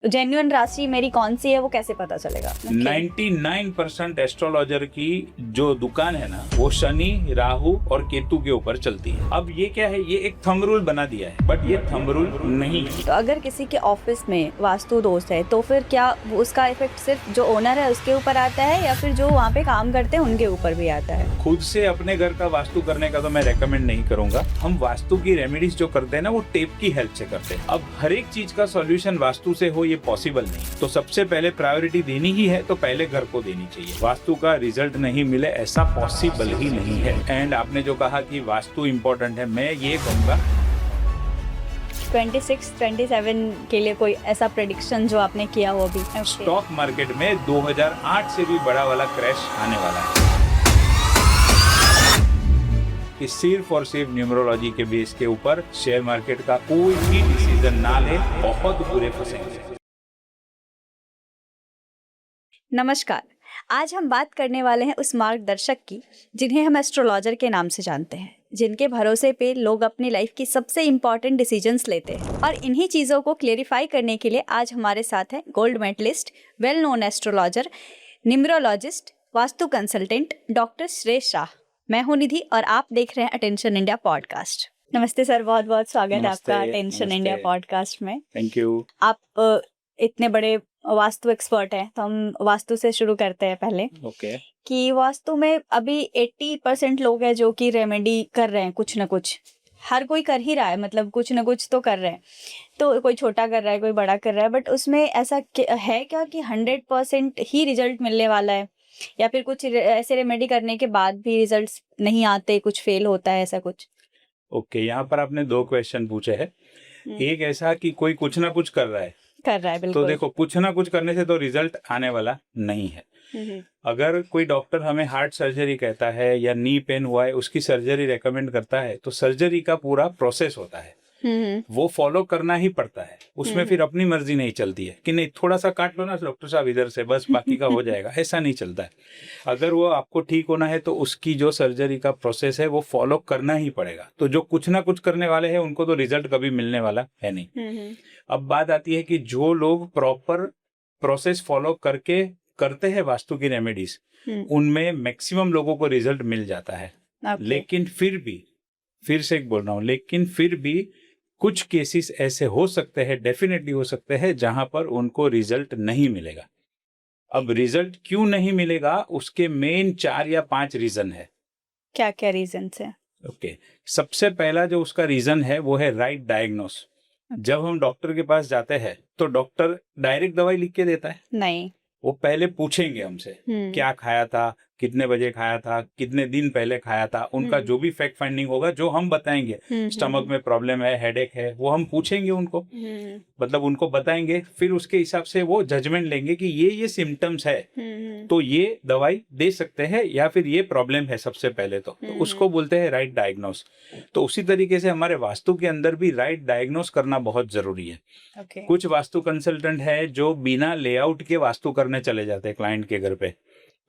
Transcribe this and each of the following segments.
Genuine राशि मेरी कौन सी है वो कैसे पता चलेगा? 99% एस्ट्रोलॉजर की जो दुकान है ना, वो शनि, राहु और केतु के ऊपर चलती है। अब ये क्या है, ये एक थंब रूल बना दिया है, बट ये थंब रूल नहीं है। तो अगर किसी के ऑफिस में वास्तु दोष है तो फिर क्या उसका इफेक्ट सिर्फ जो ओनर है उसके ऊपर आता है या फिर जो वहाँ पे काम करते हैं उनके ऊपर भी आता है? खुद से अपने घर का वास्तु करने का तो मैं रेकमेंड नहीं करूंगा। हम वास्तु की रेमेडीज जो करते हैं ना, वो टेप की हेल्प से करते हैं। अब हर एक चीज का सॉल्यूशन वास्तु से हो, ये पॉसिबल नहीं। तो सबसे पहले प्रायोरिटी देनी ही है तो पहले घर को देनी चाहिए। वास्तु का रिजल्ट नहीं मिले ऐसा पॉसिबल ही नहीं है। एंड आपने जो कहा कि वास्तु इम्पोर्टेंट है, मैं ये कहूंगा 26-27 के लिए कोई ऐसा प्रेडिक्शन जो आपने किया हो अभी? स्टॉक मार्केट में 2008 से भी बड़ा वाला क्रैश आने वाला है कि सिर्फ और सिर्फ न्यूमरोलॉजी के बेस के ऊपर शेयर मार्केट का कोई भी डिसीजन ना ले, बहुत बुरे फंसेंगे। नमस्कार, आज हम बात करने वाले हैं उस मार्गदर्शक की जिन्हें हम एस्ट्रोलॉजर के नाम से जानते हैं, जिनके भरोसे पे लोग अपनी लाइफ की सबसे इम्पोर्टेंट डिसीजंस लेते हैं। और इन्हीं चीज़ों को क्लेरिफाई करने के लिए आज हमारे साथ हैं gold medallist, well known astrologer, numerologist, vastu consultant doctor Shreyas Shah. मैं हूं निधि और आप देख रहे हैं अटेंशन इंडिया पॉडकास्ट। नमस्ते सर, बहुत बहुत स्वागत है आपका अटेंशन इंडिया पॉडकास्ट में। Thank you. आप इतने बड़े वास्तु एक्सपर्ट हैं, तो हम वास्तु से शुरू करते हैं पहले। ओके। कि वास्तु में अभी 80% लोग हैं जो कि रेमेडी कर रहे हैं, कुछ ना कुछ हर कोई कर ही रहा है, मतलब कुछ ना कुछ तो कर रहे हैं। तो कोई छोटा कर रहा है, कोई बड़ा कर रहा है, बट उसमें ऐसा है क्या कि 100% ही रिजल्ट मिलने वाला है, या फिर कुछ ऐसे रेमेडी करने के बाद भी रिजल्ट्स नहीं आते, कुछ फेल होता है, ऐसा कुछ? ओके, यहाँ पर आपने दो क्वेश्चन पूछे हैं। एक ऐसा कि कोई कुछ ना कुछ कर रहा है, बिल्कुल। तो देखो, कुछ ना कुछ करने से तो रिजल्ट आने वाला नहीं है। अगर कोई डॉक्टर हमें हार्ट सर्जरी कहता है या नी पेन हुआ है, उसकी सर्जरी रेकमेंड करता है, तो सर्जरी का पूरा प्रोसेस होता है, वो फॉलो करना ही पड़ता है। उसमें फिर अपनी मर्जी नहीं चलती है कि नहीं थोड़ा सा काट लो ना डॉक्टर साहब इधर से, बस बाकी का हो जाएगा, ऐसा नहीं चलता है। अगर वो आपको ठीक होना है तो उसकी जो सर्जरी का प्रोसेस है वो फॉलो करना ही पड़ेगा। तो जो कुछ ना कुछ करने वाले हैं उनको तो रिजल्ट कभी मिलने वाला है नहीं। अब बात आती है कि जो लोग प्रॉपर प्रोसेस फॉलो करके करते हैं वास्तु की रेमेडीज, उनमें मैक्सिमम लोगों को रिजल्ट मिल जाता है। लेकिन फिर भी, फिर से एक बोल रहा हूँ, लेकिन फिर भी कुछ केसेस ऐसे हो सकते हैं, डेफिनेटली हो सकते हैं, जहां पर उनको रिजल्ट नहीं मिलेगा। अब रिजल्ट क्यों नहीं मिलेगा, उसके मेन 4 या 5 रीजन है। क्या क्या रीजन है? ओके, सबसे पहला जो उसका रीजन है वो है राइट डायग्नोस। जब हम डॉक्टर के पास जाते हैं तो डॉक्टर डायरेक्ट दवाई लिख के देता है? नहीं, वो पहले पूछेंगे हमसे क्या खाया था, कितने बजे खाया था, कितने दिन पहले खाया था। उनका जो भी फैक्ट फाइंडिंग होगा, जो हम बताएंगे, स्टमक में प्रॉब्लम है, हेडेक है, वो हम पूछेंगे उनको, मतलब उनको बताएंगे। फिर उसके हिसाब से वो जजमेंट लेंगे कि ये सिम्टम्स है, तो ये दवाई दे सकते हैं, या फिर ये प्रॉब्लम है सबसे पहले तो उसको बोलते हैं राइट डायग्नोस। तो उसी तरीके से हमारे वास्तु के अंदर भी राइट डायग्नोस करना बहुत जरूरी है। कुछ वास्तु कंसल्टेंट है जो बिना लेआउट के वास्तु करने चले जाते हैं क्लाइंट के घर पे।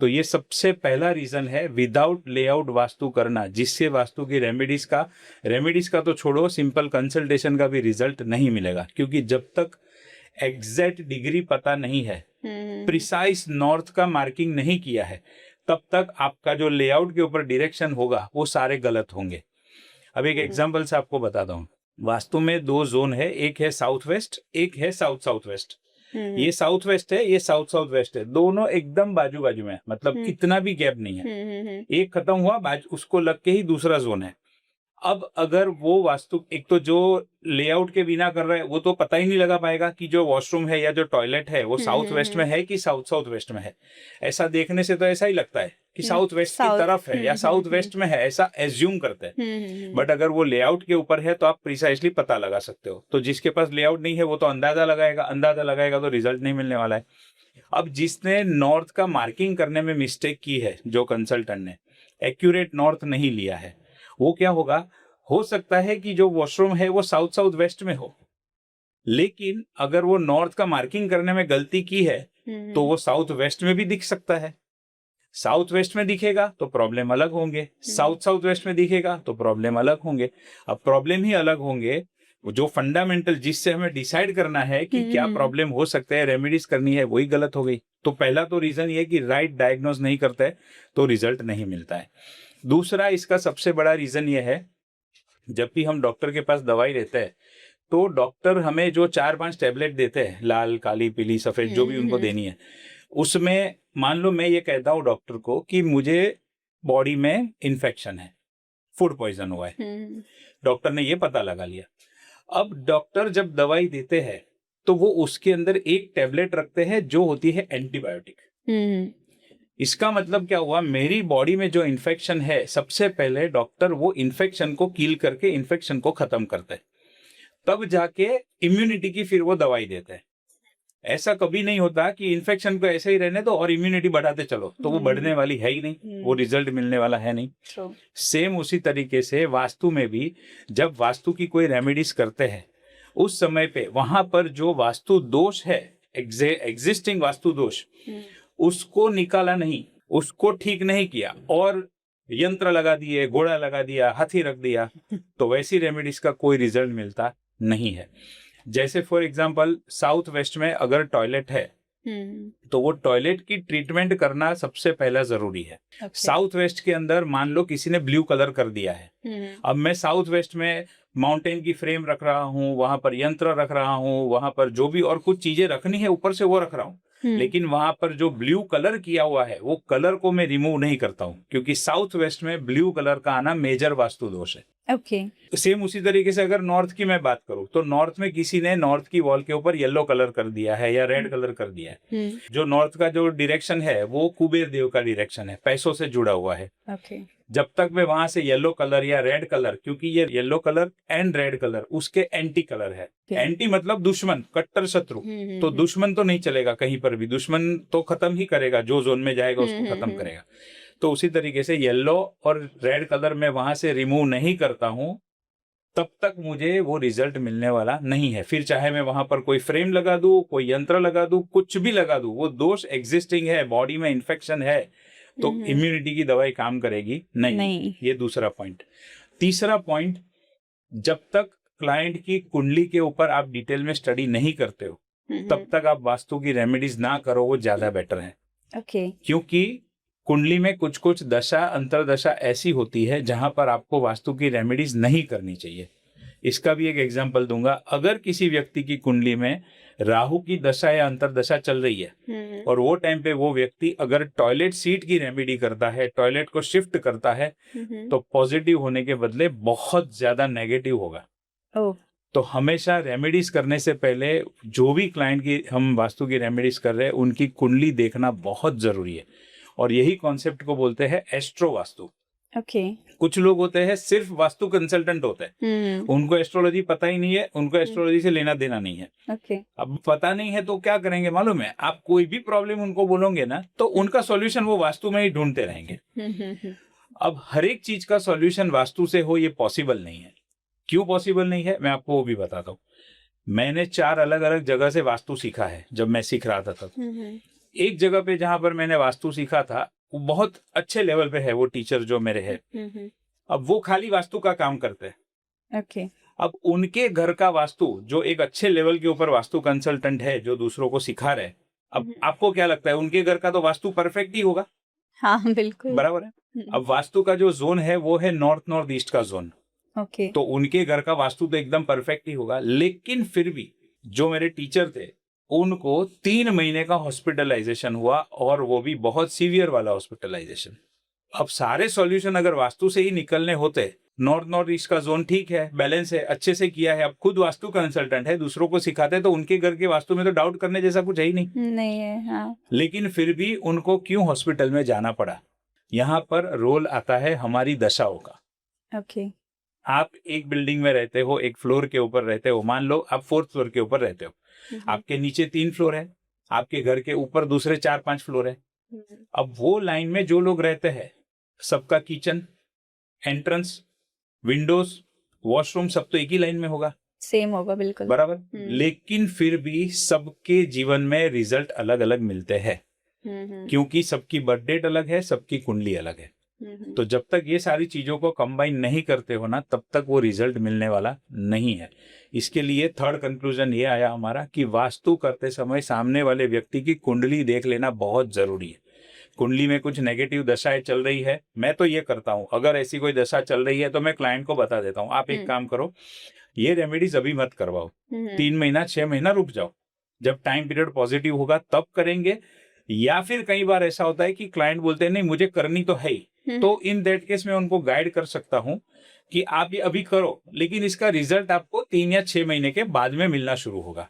तो ये सबसे पहला रीजन है, विदाउट लेआउट वास्तु करना, जिससे वास्तु की रेमेडीज का तो छोड़ो, सिंपल कंसल्टेशन का भी रिजल्ट नहीं मिलेगा। क्योंकि जब तक एग्जैक्ट डिग्री पता नहीं है, प्रिसाइज नॉर्थ का मार्किंग नहीं किया है, तब तक आपका जो लेआउट के ऊपर डायरेक्शन होगा वो सारे गलत होंगे। अब एक एग्जाम्पल से आपको बताता हूँ। वास्तु में 2 जोन है, एक है साउथ वेस्ट, एक है साउथ साउथ वेस्ट। ये साउथ वेस्ट है, ये साउथ साउथ वेस्ट है, दोनों एकदम बाजू बाजू में, मतलब इतना भी गैप नहीं है। एक खत्म हुआ, उसको लग के ही दूसरा जोन है। अब अगर वो वास्तु, एक तो जो लेआउट के बिना कर रहा है वो तो पता ही नहीं लगा पाएगा कि जो वॉशरूम है या जो टॉयलेट है वो साउथ वेस्ट में है कि साउथ साउथ वेस्ट में है। ऐसा देखने से तो ऐसा ही लगता है कि साउथ वेस्ट की तरफ है या साउथ वेस्ट में है, ऐसा एज्यूम करते हैं। बट अगर वो लेआउट के ऊपर है तो आप प्रिसाइसली पता लगा सकते हो। तो जिसके पास लेआउट नहीं है वो तो अंदाजा लगाएगा तो रिजल्ट नहीं मिलने वाला है। अब जिसने नॉर्थ का मार्किंग करने में मिस्टेक की है, जो कंसल्टेंट ने एक्यूरेट नॉर्थ नहीं लिया है, वो क्या होगा, हो सकता है कि जो वॉशरूम है वो साउथ साउथ वेस्ट में हो, लेकिन अगर वो नॉर्थ का मार्किंग करने में गलती की है तो वो साउथ वेस्ट में भी दिख सकता है। साउथ वेस्ट में दिखेगा तो प्रॉब्लम अलग होंगे, साउथ साउथ वेस्ट में दिखेगा तो प्रॉब्लम अलग होंगे। अब प्रॉब्लम ही अलग होंगे जो फंडामेंटल जिससे हमें डिसाइड करना है कि क्या प्रॉब्लम हो सकता है, रेमेडीज करनी है, वही गलत हो गई। तो पहला तो रीजन ये कि राइट डायग्नोज नहीं करता है तो रिजल्ट नहीं मिलता है। दूसरा इसका सबसे बड़ा रीजन ये है, जब भी हम डॉक्टर के पास दवाई लेते हैं तो डॉक्टर हमें जो 4-5 टैबलेट देते हैं, लाल, काली, पीली, सफेद, जो भी उनको देनी है, उसमें मान लो मैं ये कहता हूँ डॉक्टर को कि मुझे बॉडी में इन्फेक्शन है, फूड पॉइजन हुआ है, डॉक्टर ने ये पता लगा लिया। अब डॉक्टर जब दवाई देते हैं तो वो उसके अंदर एक टैबलेट रखते हैं जो होती है एंटीबायोटिक। इसका मतलब क्या हुआ, मेरी बॉडी में जो इन्फेक्शन है, सबसे पहले डॉक्टर वो इन्फेक्शन को कील करके इन्फेक्शन को खत्म करते हैं, तब जाके इम्यूनिटी की फिर वो दवाई देते हैं। ऐसा कभी नहीं होता कि इन्फेक्शन को ऐसे ही रहने दो और इम्यूनिटी बढ़ाते चलो, तो वो बढ़ने वाली है ही नहीं, वो रिजल्ट मिलने वाला है नहीं। सेम उसी तरीके से वास्तु में भी जब वास्तु की कोई रेमेडीज करते हैं, उस समय पे वहां पर जो वास्तु दोष है, एग्जिस्टिंग वास्तु दोष, उसको निकाला नहीं, उसको ठीक नहीं किया और यंत्र लगा दिए, घोड़ा लगा दिया, हाथी रख दिया, तो वैसी रेमेडीज का कोई रिजल्ट मिलता नहीं है। जैसे फॉर एग्जांपल साउथ वेस्ट में अगर टॉयलेट है तो वो टॉयलेट की ट्रीटमेंट करना सबसे पहला जरूरी है। साउथ वेस्ट के अंदर मान लो किसी ने ब्लू कलर कर दिया है, अब मैं साउथ वेस्ट में माउंटेन की फ्रेम रख रहा हूँ, वहां पर यंत्र रख रहा हूँ, वहां पर जो भी और कुछ चीजें रखनी है ऊपर से वो रख रहा हूँ, लेकिन वहां पर जो ब्लू कलर किया हुआ है वो कलर को मैं रिमूव नहीं करता हूँ, क्योंकि साउथ वेस्ट में ब्लू कलर का आना मेजर वास्तु दोष है। सेम उसी तरीके से अगर नॉर्थ की मैं बात करूं तो नॉर्थ में किसी ने नॉर्थ की वॉल के ऊपर येलो कलर कर दिया है या रेड कलर कर दिया है, जो नॉर्थ का जो डायरेक्शन है वो कुबेर देव का डायरेक्शन है, पैसों से जुड़ा हुआ है। जब तक मैं वहां से येलो कलर या रेड कलर, क्योंकि ये yellow colour and red colour उसके एंटी कलर है, एंटी मतलब दुश्मन, कट्टर शत्रु, तो दुश्मन तो नहीं चलेगा कहीं पर भी, दुश्मन तो खत्म ही करेगा, जो जोन में जाएगा उसको खत्म करेगा। तो उसी तरीके से येलो और रेड कलर में वहां से रिमूव नहीं करता हूं तब तक मुझे वो रिजल्ट मिलने वाला नहीं है। फिर चाहे मैं वहां पर कोई फ्रेम लगा दूं, कोई यंत्र लगा दूं, कुछ भी लगा दूं, वो दोष एग्जिस्टिंग है, बॉडी में इन्फेक्शन है, तो इम्यूनिटी की दवाई काम करेगी नहीं। ये दूसरा पॉइंट। तीसरा पॉइंट, जब तक क्लाइंट की कुंडली के ऊपर आप डिटेल में स्टडी नहीं करते हो तब तक आप वास्तु की रेमेडीज ना करो, वो ज्यादा बेटर है। क्योंकि कुंडली में कुछ कुछ दशा अंतरदशा ऐसी होती है जहां पर आपको वास्तु की रेमेडीज नहीं करनी चाहिए। इसका भी एक एग्जांपल दूंगा। अगर किसी व्यक्ति की कुंडली में राहु की दशा या अंतरदशा चल रही है और वो टाइम पे वो व्यक्ति अगर टॉयलेट सीट की रेमेडी करता है, टॉयलेट को शिफ्ट करता है, तो पॉजिटिव होने के बदले बहुत ज्यादा नेगेटिव होगा। तो हमेशा रेमेडीज करने से पहले जो भी क्लाइंट की हम वास्तु की रेमेडीज कर रहे हैं उनकी कुंडली देखना बहुत जरूरी है, और यही कॉन्सेप्ट को बोलते हैं एस्ट्रो वास्तु। कुछ लोग होते हैं सिर्फ वास्तु कंसल्टेंट होते हैं, उनको एस्ट्रोलॉजी पता ही नहीं है, उनको एस्ट्रोलॉजी से लेना देना नहीं है। अब पता नहीं है तो क्या करेंगे मालूम है, आप कोई भी प्रॉब्लम उनको बोलोगे ना तो उनका सॉल्यूशन वो वास्तु में ही ढूंढते रहेंगे। अब हर एक चीज का सॉल्यूशन वास्तु से हो ये पॉसिबल नहीं है। क्यों पॉसिबल नहीं है मैं आपको वो भी बताता हूँ। मैंने 4 अलग अलग जगह से वास्तु सीखा है जब मैं सीख रहा था तब। एक जगह पे जहां पर मैंने वास्तु सीखा था वो बहुत अच्छे लेवल पे है, वो टीचर जो मेरे है, अब वो खाली वास्तु का काम करते हैं। अब उनके घर का वास्तु, जो एक अच्छे लेवल के ऊपर वास्तु कंसल्टेंट है जो दूसरों को सिखा रहे, अब आपको क्या लगता है उनके घर का तो वास्तु परफेक्ट ही होगा? हाँ बिल्कुल बराबर है। अब वास्तु का जो जोन है वो है नॉर्थ नॉर्थ ईस्ट का जोन, तो उनके घर का वास्तु तो एकदम परफेक्ट ही होगा। लेकिन फिर भी जो मेरे टीचर थे उनको 3 महीने का हॉस्पिटलाइजेशन हुआ, और वो भी बहुत सीवियर वाला हॉस्पिटलाइजेशन। अब सारे सॉल्यूशन अगर वास्तु से ही निकलने होते, नॉर्थ नॉर्थ ईस्ट का जोन ठीक है, बैलेंस है, अच्छे से किया है, अब खुद वास्तु कंसल्टेंट है, दूसरों को सिखाते हैं, तो उनके घर के वास्तु में तो डाउट करने जैसा कुछ है ही नहीं है। हाँ। लेकिन फिर भी उनको क्यों हॉस्पिटल में जाना पड़ा? यहाँ पर रोल आता है हमारी दशाओं का। आप एक बिल्डिंग में रहते हो, एक फ्लोर के ऊपर रहते हो, मान लो आप 4th फ्लोर के ऊपर रहते हो, आपके नीचे 3 फ्लोर है, आपके घर के ऊपर दूसरे 4-5 फ्लोर है। अब वो लाइन में जो लोग रहते हैं सबका किचन, एंट्रेंस, विंडोज, वॉशरूम सब तो एक ही लाइन में होगा, सेम होगा बिल्कुल बराबर। लेकिन फिर भी सबके जीवन में रिजल्ट अलग अलग मिलते हैं, क्योंकि सबकी बर्थ डेट अलग है, सबकी कुंडली अलग है। तो जब तक ये सारी चीजों को कंबाइन नहीं करते हो ना, तब तक वो रिजल्ट मिलने वाला नहीं है। इसके लिए थर्ड कंक्लूजन ये आया हमारा कि वास्तु करते समय सामने वाले व्यक्ति की कुंडली देख लेना बहुत जरूरी है। कुंडली में कुछ नेगेटिव दशाएं चल रही है, मैं तो ये करता हूं, अगर ऐसी कोई दशा चल रही है तो मैं क्लाइंट को बता देता हूं, आप एक काम करो, ये रेमेडीज अभी मत करवाओ, 3 महीना 6 महीना रुक जाओ, जब टाइम पीरियड पॉजिटिव होगा तब करेंगे। या फिर कई बार ऐसा होता है कि क्लाइंट बोलते हैं नहीं मुझे करनी तो है ही, तो इन दैट केस में उनको गाइड कर सकता हूं कि आप ये अभी करो, लेकिन इसका रिजल्ट आपको 3 या 6 महीने के बाद में मिलना शुरू होगा।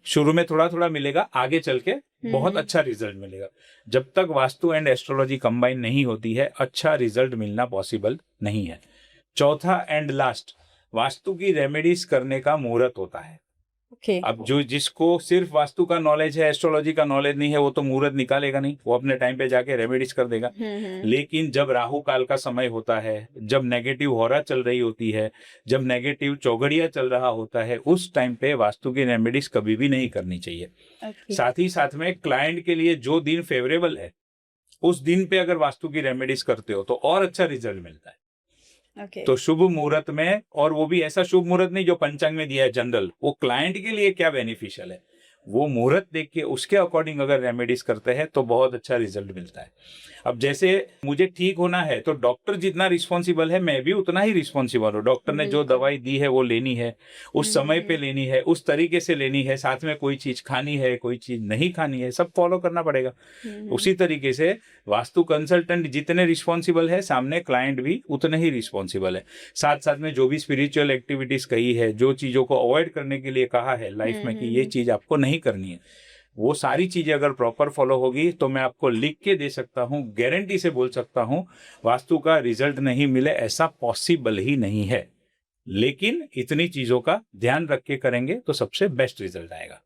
शुरू में थोड़ा थोड़ा मिलेगा, आगे चल के बहुत अच्छा रिजल्ट मिलेगा। जब तक वास्तु एंड एस्ट्रोलॉजी कंबाइन नहीं होती है, अच्छा रिजल्ट मिलना पॉसिबल नहीं है। चौथा एंड लास्ट, वास्तु की रेमेडीज करने का मुहूर्त होता है। अब जो जिसको सिर्फ वास्तु का नॉलेज है, एस्ट्रोलॉजी का नॉलेज नहीं है, वो तो मुहूर्त निकालेगा नहीं, वो अपने टाइम पे जाके रेमेडीज कर देगा। लेकिन जब राहु काल का समय होता है, जब नेगेटिव होरा चल रही होती है, जब नेगेटिव चौघड़िया चल रहा होता है, उस टाइम पे वास्तु की रेमेडीज कभी भी नहीं करनी चाहिए। साथ ही साथ में क्लाइंट के लिए जो दिन फेवरेबल है, उस दिन पे अगर वास्तु की रेमेडीज करते हो तो और अच्छा रिजल्ट मिलता है। तो शुभ मुहूर्त में, और वो भी ऐसा शुभ मुहूर्त नहीं जो पंचांग में दिया है जनरल, वो क्लाइंट के लिए क्या बेनिफिशियल है, वो मुहूर्त देख के उसके अकॉर्डिंग अगर रेमेडीज करते हैं तो बहुत अच्छा रिजल्ट मिलता है। अब जैसे मुझे ठीक होना है तो डॉक्टर जितना रिस्पॉन्सिबल है, मैं भी उतना ही रिस्पॉन्सिबल हूँ। डॉक्टर ने जो दवाई दी है वो लेनी है, उस समय पे लेनी है, उस तरीके से लेनी है, साथ में कोई चीज खानी है, कोई चीज नहीं खानी है, सब फॉलो करना पड़ेगा। उसी तरीके से वास्तु कंसल्टेंट जितने रिस्पॉन्सिबल है, सामने क्लाइंट भी उतने ही रिस्पॉन्सिबल है। साथ साथ में जो भी स्पिरिचुअल एक्टिविटीज कही है, जो चीजों को अवॉइड करने के लिए कहा है लाइफ में कि ये चीज आपको नहीं करनी है, वो सारी चीजें अगर प्रॉपर फॉलो होगी तो मैं आपको लिख के दे सकता हूँ, गारंटी से बोल सकता हूँ, वास्तु का रिजल्ट नहीं मिले ऐसा पॉसिबल ही नहीं है। लेकिन इतनी चीजों का ध्यान रख के करेंगे तो सबसे बेस्ट रिजल्ट आएगा।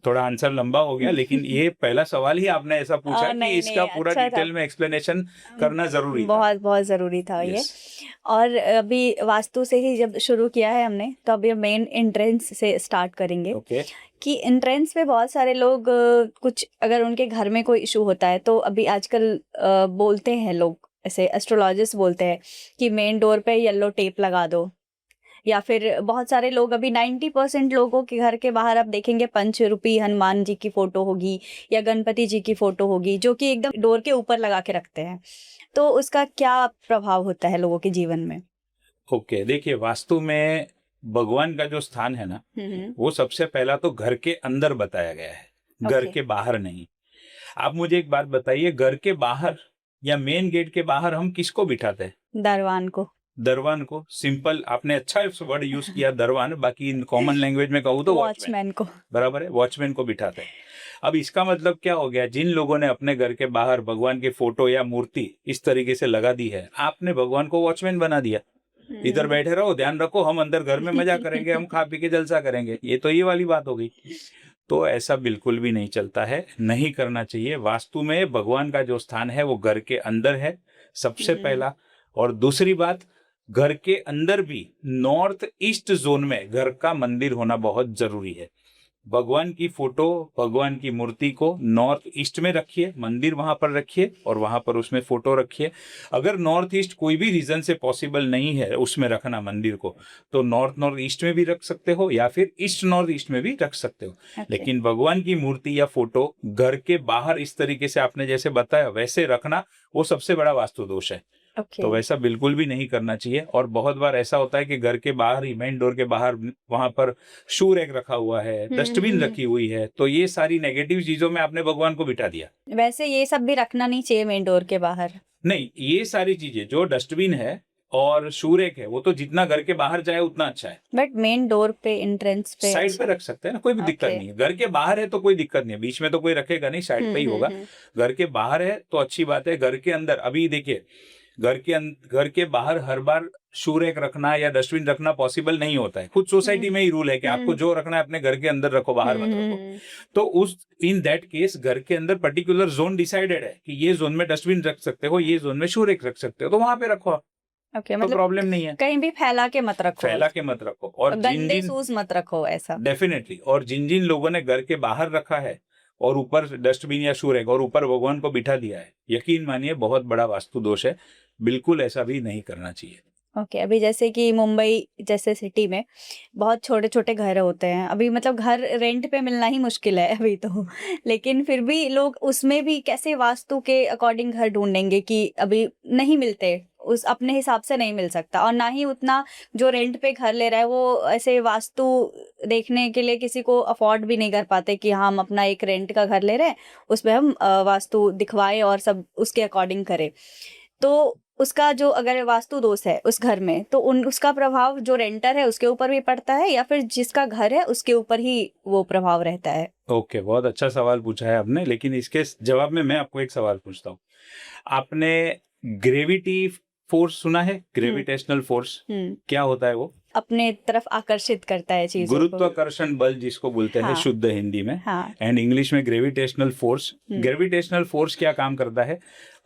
थोड़ा आंसर लंबा हो गया, लेकिन ये पहला सवाल ही आपने ऐसा पूछा कि इसका पूरा अच्छा डिटेल में एक्सप्लेनेशन करना जरूरी था। बहुत बहुत जरूरी था ये। और अभी वास्तु से ही जब शुरू किया है हमने, तो अभी मेन एंट्रेंस से स्टार्ट करेंगे। कि एंट्रेंस पे बहुत सारे लोग कुछ अगर उनके घर में कोई इशू होता है तो अभी आजकल बोलते हैं लोग, ऐसे एस्ट्रोलॉजिस्ट बोलते हैं कि मेन डोर पे येलो टेप लगा दो, या फिर बहुत सारे लोग अभी 90% लोगों के घर के बाहर आप देखेंगे पंचरूपी हनुमान जी की फोटो होगी या गणपति जी की फोटो होगी, जो कि एकदम डोर के ऊपर लगा के रखते हैं। तो उसका क्या प्रभाव होता है लोगों के जीवन में? देखिए, वास्तु में भगवान का जो स्थान है ना, वो सबसे पहला तो घर के अंदर बताया गया है, घर के बाहर नहीं। आप मुझे एक बात बताइए, घर के बाहर या मेन गेट के बाहर हम किसको बिठाते हैं? दरवान को। सिंपल, आपने अच्छा वर्ड यूज किया दरवान, बाकी इन कॉमन लैंग्वेज में कहूँ तो वॉचमैन को, बराबर है, वॉचमैन को बिठाते हैं। अब इसका मतलब क्या हो गया? जिन लोगों ने अपने घर के बाहर भगवान की फोटो या मूर्ति इस तरीके से लगा दी है, आपने भगवान को वॉचमैन बना दिया। इधर बैठे रहो, ध्यान रखो, हम अंदर घर में मजा करेंगे, हम खा पी के जलसा करेंगे। ये तो ये वाली बात हो गई। तो ऐसा बिल्कुल भी नहीं चलता है, नहीं करना चाहिए। वास्तु में भगवान का जो स्थान है वो घर के अंदर है, सबसे पहला। और दूसरी बात, घर के अंदर भी नॉर्थ ईस्ट जोन में घर का मंदिर होना बहुत जरूरी है। भगवान की फोटो, भगवान की मूर्ति को नॉर्थ ईस्ट में रखिए, मंदिर वहां पर रखिए और वहां पर उसमें फोटो रखिए। अगर नॉर्थ ईस्ट कोई भी रीजन से पॉसिबल नहीं है उसमें रखना मंदिर को, तो नॉर्थ ईस्ट में भी रख सकते हो या फिर ईस्ट नॉर्थ ईस्ट में भी रख सकते हो। लेकिन भगवान की मूर्ति या फोटो घर के बाहर इस तरीके से आपने जैसे बताया वैसे रखना, वो सबसे बड़ा वास्तु दोष है। तो वैसा बिल्कुल भी नहीं करना चाहिए। और बहुत बार ऐसा होता है कि घर के बाहर ही, मेन डोर के बाहर, वहां पर शू रैक रखा हुआ है, डस्टबिन रखी हुई है, तो ये सारी नेगेटिव चीजों में आपने भगवान को बिठा दिया। वैसे ये सब भी रखना नहीं चाहिए मेन डोर के बाहर। नहीं, ये सारी चीजें जो डस्टबिन है और शू रैक है, वो तो जितना घर के बाहर जाए उतना अच्छा है। बट मेन डोर पे, एंट्रेंस पे, साइड पे रख सकते हैं ना, कोई भी दिक्कत नहीं है। घर के बाहर है तो कोई दिक्कत नहीं है, बीच में तो कोई रखेगा नहीं, साइड पे ही होगा। घर के बाहर है तो अच्छी बात है। घर के अंदर, अभी देखिए, घर के बाहर हर बार शू रैक रखना या डस्टबिन रखना पॉसिबल नहीं होता है। खुद सोसाइटी में ही रूल है कि आपको जो रखना है अपने घर के अंदर रखो, बाहर मत रखो। तो उस इन दैट केस घर के अंदर पर्टिकुलर जोन डिसाइडेड है कि ये जोन में डस्टबिन रख सकते हो, ये जोन में शू रैक रख सकते हो, तो वहां पे रखो। तो मतलब प्रॉब्लम नहीं है। कहीं भी फैला के मत रखो, और गंदे शूज मत रखो, ऐसा डेफिनेटली। और जिन जिन लोगों ने घर के बाहर रखा है और ऊपर डस्टबिन या शू रैक और ऊपर भगवान को बिठा दिया है, यकीन मानिए बहुत बड़ा वास्तु दोष है। बिल्कुल ऐसा भी नहीं करना चाहिए। ओके अभी जैसे कि मुंबई जैसे सिटी में बहुत छोटे छोटे घर होते हैं, अभी मतलब घर रेंट पे मिलना ही मुश्किल है अभी तो लेकिन फिर भी लोग उसमें भी कैसे वास्तु के अकॉर्डिंग घर ढूंढेंगे कि अभी नहीं मिलते, उस अपने हिसाब से नहीं मिल सकता, और ना ही उतना जो रेंट पे घर ले रहा है वो ऐसे वास्तु देखने के लिए किसी को अफोर्ड भी नहीं कर पाते कि हम अपना एक रेंट का घर ले रहे हैं, उसमें हम वास्तु दिखवाएं और सब उसके अकॉर्डिंग करें। तो उसका जो अगर वास्तु दोष है उस घर में तो उसका प्रभाव जो रेंटर है उसके ऊपर भी पड़ता है या फिर जिसका घर है उसके ऊपर ही वो प्रभाव रहता है? ओके, बहुत अच्छा सवाल पूछा है आपने, लेकिन इसके जवाब में मैं आपको एक सवाल पूछता हूँ। आपने ग्रेविटी फोर्स सुना है? ग्रेविटेशनल फोर्स क्या होता है? वो अपने तरफ आकर्षित करता है चीजों को। गुरुत्वाकर्षण बल जिसको बोलते हैं शुद्ध हिंदी में, एंड इंग्लिश में ग्रेविटेशनल फोर्स। ग्रेविटेशनल फोर्स क्या काम करता है?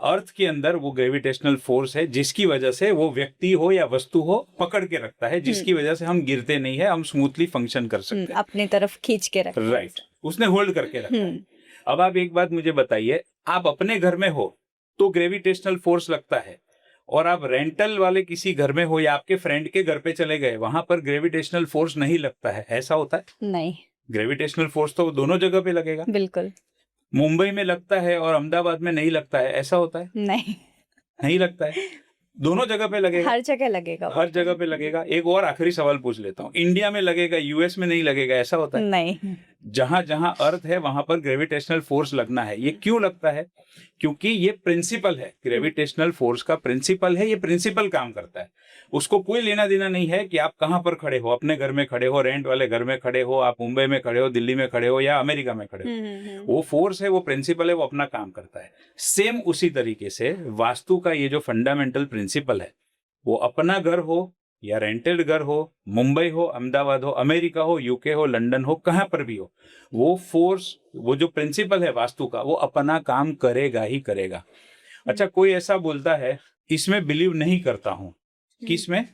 अर्थ के अंदर वो ग्रेविटेशनल फोर्स है जिसकी वजह से वो व्यक्ति हो या वस्तु हो पकड़ के रखता है, जिसकी वजह से हम गिरते नहीं है, हम स्मूथली फंक्शन कर सकते हैं, अपनी तरफ खींच के रखता है। राइट, उसने होल्ड करके रखा है। अब आप एक बात मुझे बताइए, आप अपने घर में हो तो ग्रेविटेशनल फोर्स लगता है, और आप रेंटल वाले किसी घर में हो या आपके फ्रेंड के घर पे चले गए, वहां पर ग्रेविटेशनल फोर्स नहीं लगता है, ऐसा होता है? नहीं, ग्रेविटेशनल फोर्स तो दोनों जगह पे लगेगा। बिल्कुल। मुंबई में लगता है और अहमदाबाद में नहीं लगता है, ऐसा होता है? नहीं लगता है, दोनों जगह पे लगेगा। हर जगह लगेगा, हर जगह पे लगेगा। एक और आखिरी सवाल पूछ लेता हूँ, इंडिया में लगेगा, यूएस में नहीं लगेगा, ऐसा होता है? नहीं। जहां जहां अर्थ है वहां पर ग्रेविटेशनल फोर्स लगना है। ये क्यों लगता है? क्योंकि ये प्रिंसिपल है, ग्रेविटेशनल फोर्स का प्रिंसिपल है, ये प्रिंसिपल काम करता है। उसको कोई लेना देना नहीं है कि आप कहां पर खड़े हो, अपने घर में खड़े हो, रेंट वाले घर में खड़े हो, आप मुंबई में खड़े हो, दिल्ली में खड़े हो या अमेरिका में खड़े हो, वो फोर्स है, वो प्रिंसिपल है, वो अपना काम करता है। सेम उसी तरीके से वास्तु का ये जो फंडामेंटल प्रिंसिपल है, वो अपना घर हो या रेंटेड घर हो, मुंबई हो, अहमदाबाद हो, अमेरिका हो, यूके हो, लंदन हो, कहां पर भी हो, वो फोर्स, वो जो प्रिंसिपल है वास्तु का, वो अपना काम करेगा ही करेगा। अच्छा, कोई ऐसा बोलता है इसमें बिलीव नहीं करता हूं, किसमें?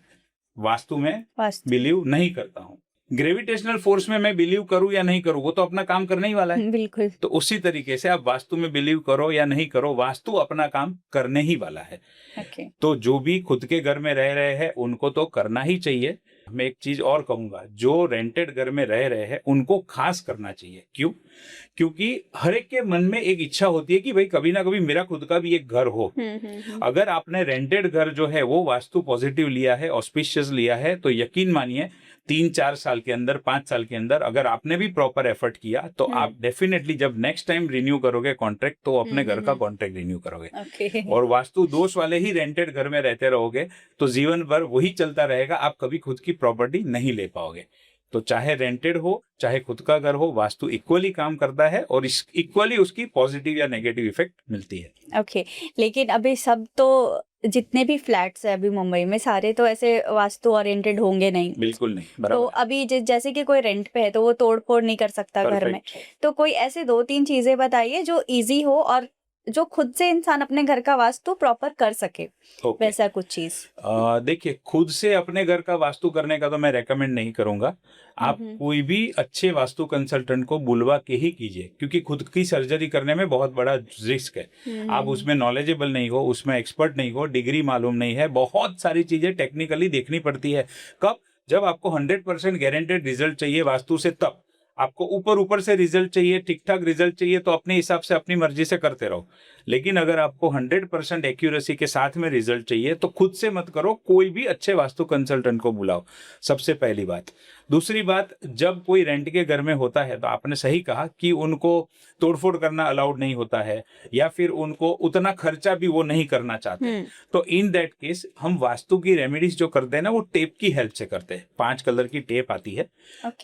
वास्तु में बिलीव नहीं करता हूं। ग्रेविटेशनल फोर्स में मैं बिलीव करूं या नहीं करूं, वो तो अपना काम करने ही वाला है। बिल्कुल। तो उसी तरीके से आप वास्तु में बिलीव करो या नहीं करो, वास्तु अपना काम करने ही वाला है। तो जो भी खुद के घर में रह रहे हैं उनको तो करना ही चाहिए। मैं एक चीज और कहूंगा, जो रेंटेड घर में रह रहे हैं उनको खास करना चाहिए। क्यों? क्योंकि हर एक के मन में एक इच्छा होती है कि भाई कभी ना कभी मेरा खुद का भी एक घर हो। अगर आपने रेंटेड घर जो है वो वास्तु पॉजिटिव लिया है, ऑस्पिशियस लिया है, तो यकीन मानिए 3-4 साल के अंदर, 5 साल के अंदर अगर आपने भी प्रॉपर एफर्ट किया तो आप डेफिनेटली जब नेक्स्ट टाइम रिन्यू करोगे कॉन्ट्रैक्ट, तो अपने घर का कॉन्ट्रैक्ट रिन्यू करोगे। और वास्तु दोष वाले ही रेंटेड घर में रहते रहोगे तो जीवन भर वही चलता रहेगा, आप कभी खुद की प्रॉपर्टी नहीं ले पाओगे। तो चाहे रेंटेड हो चाहे खुद का घर हो, वास्तु इक्वली काम करता है और इक्वली उसकी पॉजिटिव या नेगेटिव इफेक्ट मिलती है। ओके, लेकिन अभी सब तो जितने भी फ्लैट्स है अभी मुंबई में सारे तो ऐसे वास्तु ओरिएंटेड होंगे नहीं। बिल्कुल नहीं, बराबर। तो अभी जैसे कि कोई रेंट पे है तो वो तोड़ फोड़ नहीं कर सकता घर में, तो कोई ऐसे 2-3 चीजें बताइए जो इजी हो और जो खुद से इंसान अपने घर का वास्तु प्रॉपर कर सके। वैसा कुछ चीज। देखिए, खुद से अपने घर का वास्तु करने का तो मैं रेकमेंड नहीं करूंगा। आप कोई भी अच्छे वास्तु कंसल्टेंट को बुलवा के ही कीजिए, क्योंकि खुद की सर्जरी करने में बहुत बड़ा रिस्क है। आप उसमें नॉलेजेबल नहीं हो, उसमें एक्सपर्ट नहीं हो, डिग्री मालूम नहीं है, बहुत सारी चीजें टेक्निकली देखनी पड़ती है। कब? जब आपको 100% गारंटेड रिजल्ट चाहिए वास्तु से, तब। आपको ऊपर से रिजल्ट चाहिए, ठीक ठाक रिजल्ट चाहिए, तो अपने हिसाब से अपनी मर्जी से करते रहो। लेकिन अगर आपको 100% एक्यूरेसी के साथ में रिजल्ट चाहिए तो खुद से मत करो, कोई भी अच्छे वास्तु कंसल्टेंट को बुलाओ, सबसे पहली बात। दूसरी बात, जब कोई रेंट के घर में होता है तो आपने सही कहा कि उनको तोड़फोड़ करना अलाउड नहीं होता है, या फिर उनको उतना खर्चा भी वो नहीं करना चाहते। तो इन दैट केस हम वास्तु की रेमेडीज जो करते हैं ना, वो टेप की हेल्प से करते हैं। 5 कलर की टेप आती है,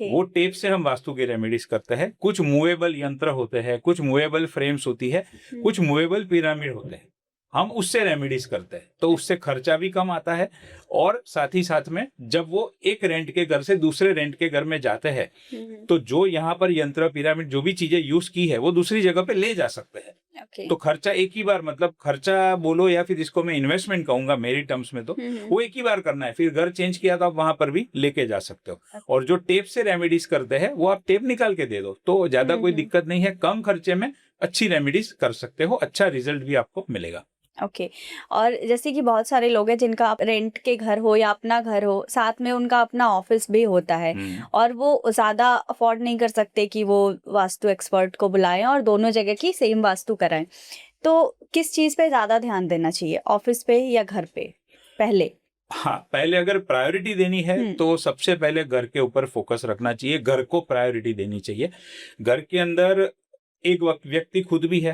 वो टेप से हम वास्तु की रेमेडीज करते हैं। कुछ मूवेबल यंत्र होते हैं, कुछ मूवेबल फ्रेम्स होती है, कुछ मूवेबल पिरामिड होते हैं, हम उससे रेमेडीज करते हैं। तो उससे खर्चा भी कम आता है, और साथ ही साथ में जब वो एक रेंट के घर से दूसरे रेंट के घर में जाते हैं तो जो यहाँ पर यंत्र, पिरामिड, जो भी चीजें यूज की है वो दूसरी जगह पे ले जा सकते हैं। Okay. तो खर्चा एक ही बार, मतलब खर्चा बोलो या फिर इसको मैं इन्वेस्टमेंट कहूंगा मेरी टर्म्स में, तो वो एक ही बार करना है। फिर घर चेंज किया तो आप वहां पर भी लेके जा सकते हो। और जो टेप से रेमेडीज करते हैं वो आप टेप निकाल के दे दो, तो ज्यादा कोई दिक्कत नहीं है। कम खर्चे में अच्छी रेमेडीज कर सकते हो, अच्छा रिजल्ट भी आपको मिलेगा। ओके और जैसे कि बहुत सारे लोग हैं जिनका रेंट के घर हो या अपना घर हो, साथ में उनका अपना ऑफिस भी होता है और वो ज़्यादा अफोर्ड नहीं कर सकते कि वो वास्तु एक्सपर्ट को बुलाएं और दोनों जगह की सेम वास्तु कराएं, तो किस चीज़ पे ज़्यादा ध्यान देना चाहिए, ऑफिस पे या घर पे पहले? हाँ, पहले अगर प्रायोरिटी देनी है तो सबसे पहले घर के ऊपर फोकस रखना चाहिए, घर को प्रायोरिटी देनी चाहिए। घर के अंदर एक व्यक्ति खुद भी है,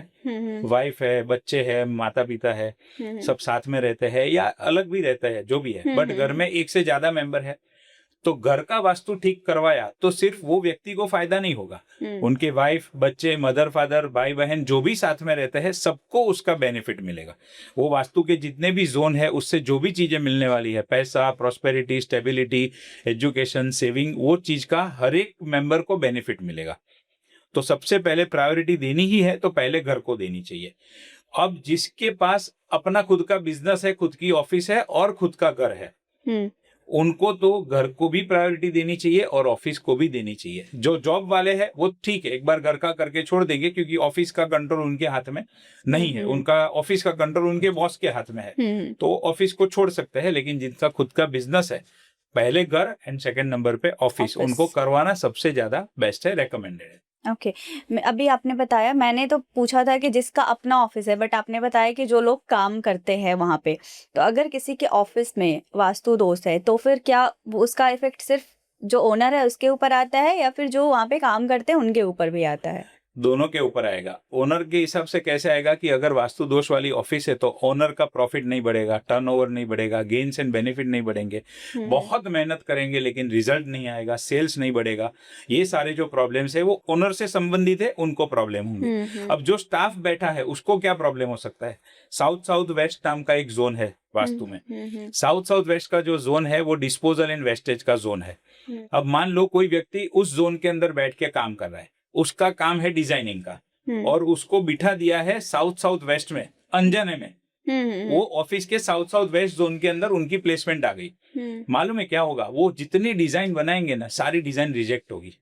वाइफ है, बच्चे है, माता पिता है, सब साथ में रहते हैं या अलग भी रहते हैं, जो भी है, बट घर में एक से ज्यादा मेंबर है। तो घर का वास्तु ठीक करवाया तो सिर्फ वो व्यक्ति को फायदा नहीं होगा, उनके वाइफ, बच्चे, मदर, फादर, भाई बहन जो भी साथ में रहते हैं सबको उसका बेनिफिट मिलेगा। वो वास्तु के जितने भी जोन है उससे जो भी चीजें मिलने वाली है, पैसा, प्रॉस्पेरिटी, स्टेबिलिटी, एजुकेशन, सेविंग, वो चीज का हर एक मेंबर को बेनिफिट मिलेगा। तो सबसे पहले प्रायोरिटी देनी ही है तो पहले घर को देनी चाहिए। अब जिसके पास अपना खुद का बिजनेस है, खुद की ऑफिस है और खुद का घर है, उनको तो घर को भी प्रायोरिटी देनी चाहिए और ऑफिस को भी देनी चाहिए। जो जॉब वाले हैं वो ठीक है, एक बार घर का करके छोड़ देंगे क्योंकि ऑफिस का कंट्रोल उनके हाथ में नहीं है, उनका ऑफिस का कंट्रोल उनके बॉस के हाथ में है, तो ऑफिस को छोड़ सकते हैं। लेकिन जिनका खुद का बिजनेस है, पहले घर एंड सेकंड नंबर पे ऑफिस, उनको करवाना सबसे ज्यादा बेस्ट है, रेकमेंडेड है। ओके अभी आपने बताया, मैंने तो पूछा था कि जिसका अपना ऑफिस है, बट आपने बताया कि जो लोग काम करते हैं वहाँ पे, तो अगर किसी के ऑफिस में वास्तु दोष है तो फिर क्या उसका इफेक्ट सिर्फ जो ओनर है उसके ऊपर आता है या फिर जो वहाँ पे काम करते हैं उनके ऊपर भी आता है? दोनों के ऊपर आएगा। ओनर के हिसाब से कैसे आएगा कि अगर वास्तु दोष वाली ऑफिस है तो ओनर का प्रॉफिट नहीं बढ़ेगा, टर्नओवर नहीं बढ़ेगा, गेन्स एंड बेनिफिट नहीं बढ़ेंगे, बहुत मेहनत करेंगे लेकिन रिजल्ट नहीं आएगा, सेल्स नहीं बढ़ेगा। ये सारे जो प्रॉब्लम्स है वो ओनर से संबंधित है, उनको प्रॉब्लम होंगे। अब जो स्टाफ बैठा है उसको क्या प्रॉब्लम हो सकता है? साउथ वेस्ट नाम का एक जोन है वास्तु में। साउथ वेस्ट का जो जोन है वो डिस्पोजल एंड वेस्टेज का जोन है। अब मान लो कोई व्यक्ति उस जोन के अंदर बैठ के काम कर रहा है, उसका काम है डिजाइनिंग का, और उसको बिठा दिया है साउथ वेस्ट में, अनजाने में वो ऑफिस के साउथ वेस्ट जोन के अंदर उनकी प्लेसमेंट आ गई। मालूम है क्या होगा? वो जितनी डिजाइन बनाएंगे ना, सारी डिजाइन रिजेक्ट होगी।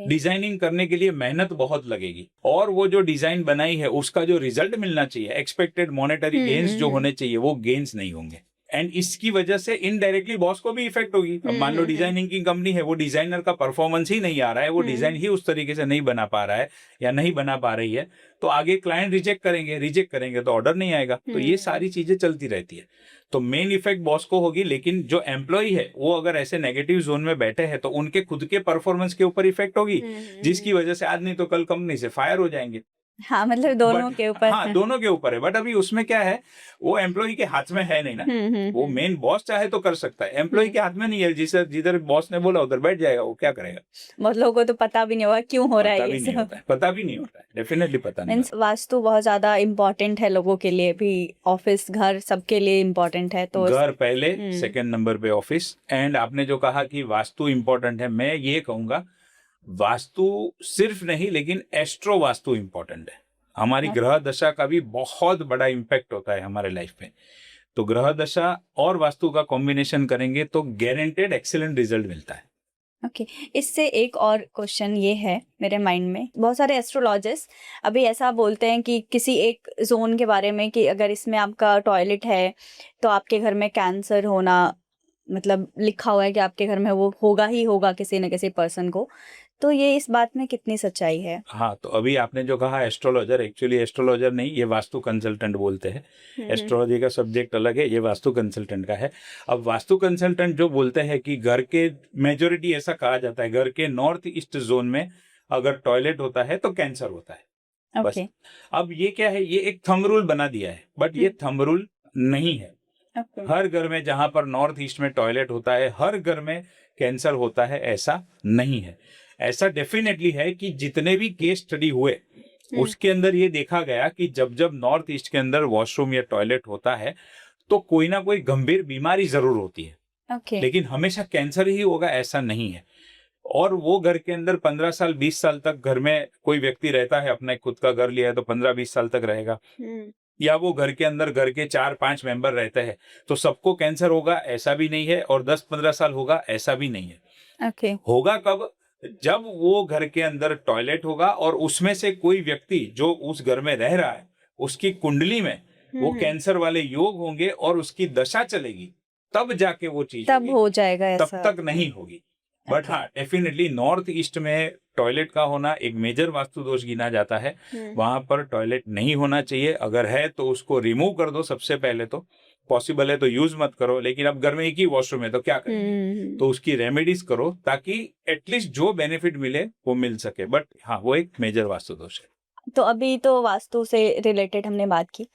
डिजाइनिंग करने के लिए मेहनत बहुत लगेगी और वो जो डिजाइन बनाई है उसका जो रिजल्ट मिलना चाहिए, एक्सपेक्टेड मॉनेटरी गेन्स जो होने चाहिए, वो गेन्स नहीं होंगे। एंड इसकी वजह से इनडायरेक्टली बॉस को भी इफेक्ट होगी। अब मान लो डिजाइनिंग की कंपनी है, वो डिजाइनर का परफॉर्मेंस ही नहीं आ रहा है, वो डिजाइन ही उस तरीके से नहीं बना पा रहा है या नहीं बना पा रही है, तो आगे क्लाइंट रिजेक्ट करेंगे तो ऑर्डर नहीं आएगा। तो ये सारी चीजें चलती रहती है। तो मेन इफेक्ट बॉस को होगी, लेकिन जो एम्प्लॉय है वो अगर ऐसे नेगेटिव जोन में बैठे हैं तो उनके खुद के परफॉर्मेंस के ऊपर इफेक्ट होगी, जिसकी वजह से आज नहीं तो कल कंपनी से फायर हो जाएंगे। हाँ, मतलब दोनों के ऊपर। हाँ, दोनों के ऊपर है। बट अभी उसमें क्या है, वो एम्प्लॉय के हाथ में है नहीं ना। वो मेन बॉस चाहे तो कर सकता है, एम्प्लॉय के हाथ में नहीं है। जिधर बॉस ने बोला उधर बैठ जाएगा, वो क्या करेगा? बहुत लोगों को तो पता भी नहीं होगा क्यों हो रहा है, पता भी नहीं होता है, डेफिनेटली पता नहीं। वास्तु बहुत ज्यादा इम्पोर्टेंट है लोगों के लिए भी, ऑफिस, घर, सबके लिए इम्पोर्टेंट है। तो घर पहले, सेकंड नंबर पे ऑफिस। एंड आपने जो कहा कि वास्तु इम्पोर्टेंट है, मैं ये कहूंगा वास्तु सिर्फ नहीं लेकिन एस्ट्रो वास्तु इम्पोर्टेंट है। हमारी ग्रह दशा का भी बहुत बड़ा इम्पैक्ट होता है हमारे लाइफ में। तो ग्रह दशा और वास्तु का कॉम्बिनेशन करेंगे तो गारंटेड एक्सीलेंट रिजल्ट मिलता है। ओके इससे एक और क्वेश्चन ये है मेरे माइंड में, बहुत सारे एस्ट्रोलॉजिस्ट अभी ऐसा बोलते हैं कि किसी एक जोन के बारे में कि अगर इसमें आपका टॉयलेट है तो आपके घर में कैंसर होना, मतलब लिखा हुआ है कि आपके घर में वो होगा ही होगा किसी न किसी पर्सन को, तो ये इस बात में कितनी सच्चाई है? हाँ, तो अभी आपने जो कहा एस्ट्रोलॉजर, एक्चुअली एस्ट्रोलॉजर नहीं, ये वास्तु कंसल्टेंट बोलते हैं। एस्ट्रोलॉजी का सब्जेक्ट अलग है, ये वास्तु कंसल्टेंट का है। अब वास्तु कंसल्टेंट जो बोलते हैं कि घर के, मेजोरिटी ऐसा कहा जाता है, घर के नॉर्थ ईस्ट जोन में अगर टॉयलेट होता है तो कैंसर होता है। बस अब ये क्या है, ये एक थंब रूल बना दिया है, बट ये थंब रूल नहीं है। हर घर में जहां पर नॉर्थ ईस्ट में टॉयलेट होता है, हर घर में कैंसर होता है, ऐसा नहीं है। ऐसा डेफिनेटली है कि जितने भी केस स्टडी हुए उसके अंदर ये देखा गया कि जब जब नॉर्थ ईस्ट के अंदर वॉशरूम या टॉयलेट होता है तो कोई ना कोई गंभीर बीमारी जरूर होती है। लेकिन हमेशा कैंसर ही होगा ऐसा नहीं है। और वो घर के अंदर 15 साल 20 साल तक घर में कोई व्यक्ति रहता है, अपना खुद का घर लिया है तो 15-20 साल तक रहेगा, या वो घर के अंदर घर के 4-5 मेंबर रहते हैं, तो सबको कैंसर होगा ऐसा भी नहीं है, और 10-15 साल होगा ऐसा भी नहीं है। ओके। होगा कब? जब वो घर के अंदर टॉयलेट होगा और उसमें से कोई व्यक्ति जो उस घर में रह रहा है उसकी कुंडली में वो कैंसर वाले योग होंगे और उसकी दशा चलेगी, तब जाके वो चीज तब हो जाएगा ऐसा, तब तक नहीं होगी। बट हाँ, डेफिनेटली नॉर्थ ईस्ट में टॉयलेट का होना एक मेजर वास्तु दोष गिना जाता है। वहां पर टॉयलेट नहीं होना चाहिए, अगर है तो उसको रिमूव कर दो सबसे पहले, तो पॉसिबल है तो यूज मत करो, लेकिन अब घर में एक ही वॉशरूम है तो क्या करेंगे, तो उसकी रेमेडीज करो ताकि एटलीस्ट जो बेनिफिट मिले वो मिल सके। बट हाँ, वो एक मेजर वास्तु दोष है। तो अभी तो वास्तु से रिलेटेड हमने बात की,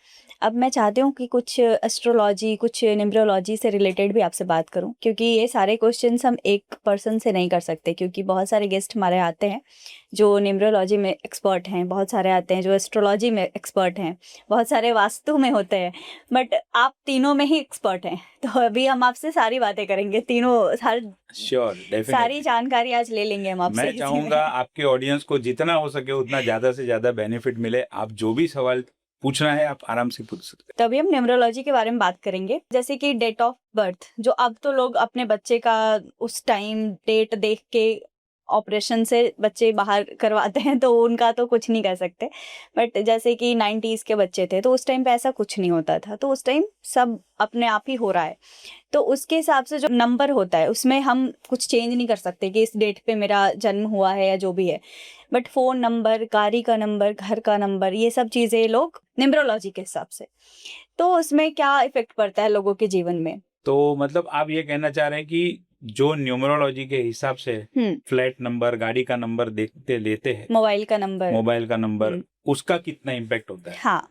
अब मैं चाहती हूँ कि कुछ एस्ट्रोलॉजी, कुछ न्यूमरोलॉजी से रिलेटेड भी आपसे बात करूँ, क्योंकि ये सारे क्वेश्चंस हम एक पर्सन से नहीं कर सकते, क्योंकि बहुत सारे गेस्ट हमारे आते हैं जो न्यूमरोलॉजी में एक्सपर्ट हैं, बहुत सारे आते हैं जो एस्ट्रोलॉजी में एक्सपर्ट हैं, बहुत सारे वास्तु में होते हैं, बट आप तीनों में ही एक्सपर्ट हैं। तो अभी हम आपसे सारी बातें करेंगे, तीनों सारी जानकारी आज ले लेंगे हम आपसे। मैं चाहूंगा आपके ऑडियंस को जितना हो सके उतना ज्यादा से ज्यादा बेनिफिट मिले। आप जो भी सवाल पूछना है आप आराम से पूछ सकते हैं। तभी हम न्यूमरोलॉजी के बारे में बात करेंगे, जैसे कि डेट ऑफ बर्थ, जो अब तो लोग अपने बच्चे का उस टाइम डेट देख के ऑपरेशन से बच्चे बाहर करवाते हैं, तो उनका तो कुछ नहीं कर सकते, बट जैसे कि 90s के बच्चे थे तो उस टाइम पे ऐसा कुछ नहीं होता था, तो उस टाइम सब अपने आप ही हो रहा है, तो उसके हिसाब से जो नंबर होता है उसमें हम कुछ चेंज नहीं कर सकते कि इस डेट पे मेरा जन्म हुआ है या जो भी है, बट फोन नंबर, गाड़ी का नंबर, घर का नंबर, ये सब चीजें लोग न्यूमरोलॉजी के हिसाब से, तो उसमें क्या इफेक्ट पड़ता है लोगों के जीवन में। तो मतलब आप ये कहना चाह रहे हैं कि जो न्यूमरोलॉजी के हिसाब से फ्लैट नंबर, गाड़ी का नंबर देखते लेते हैं, मोबाइल का नंबर, उसका कितना इम्पैक्ट होता है? हाँ,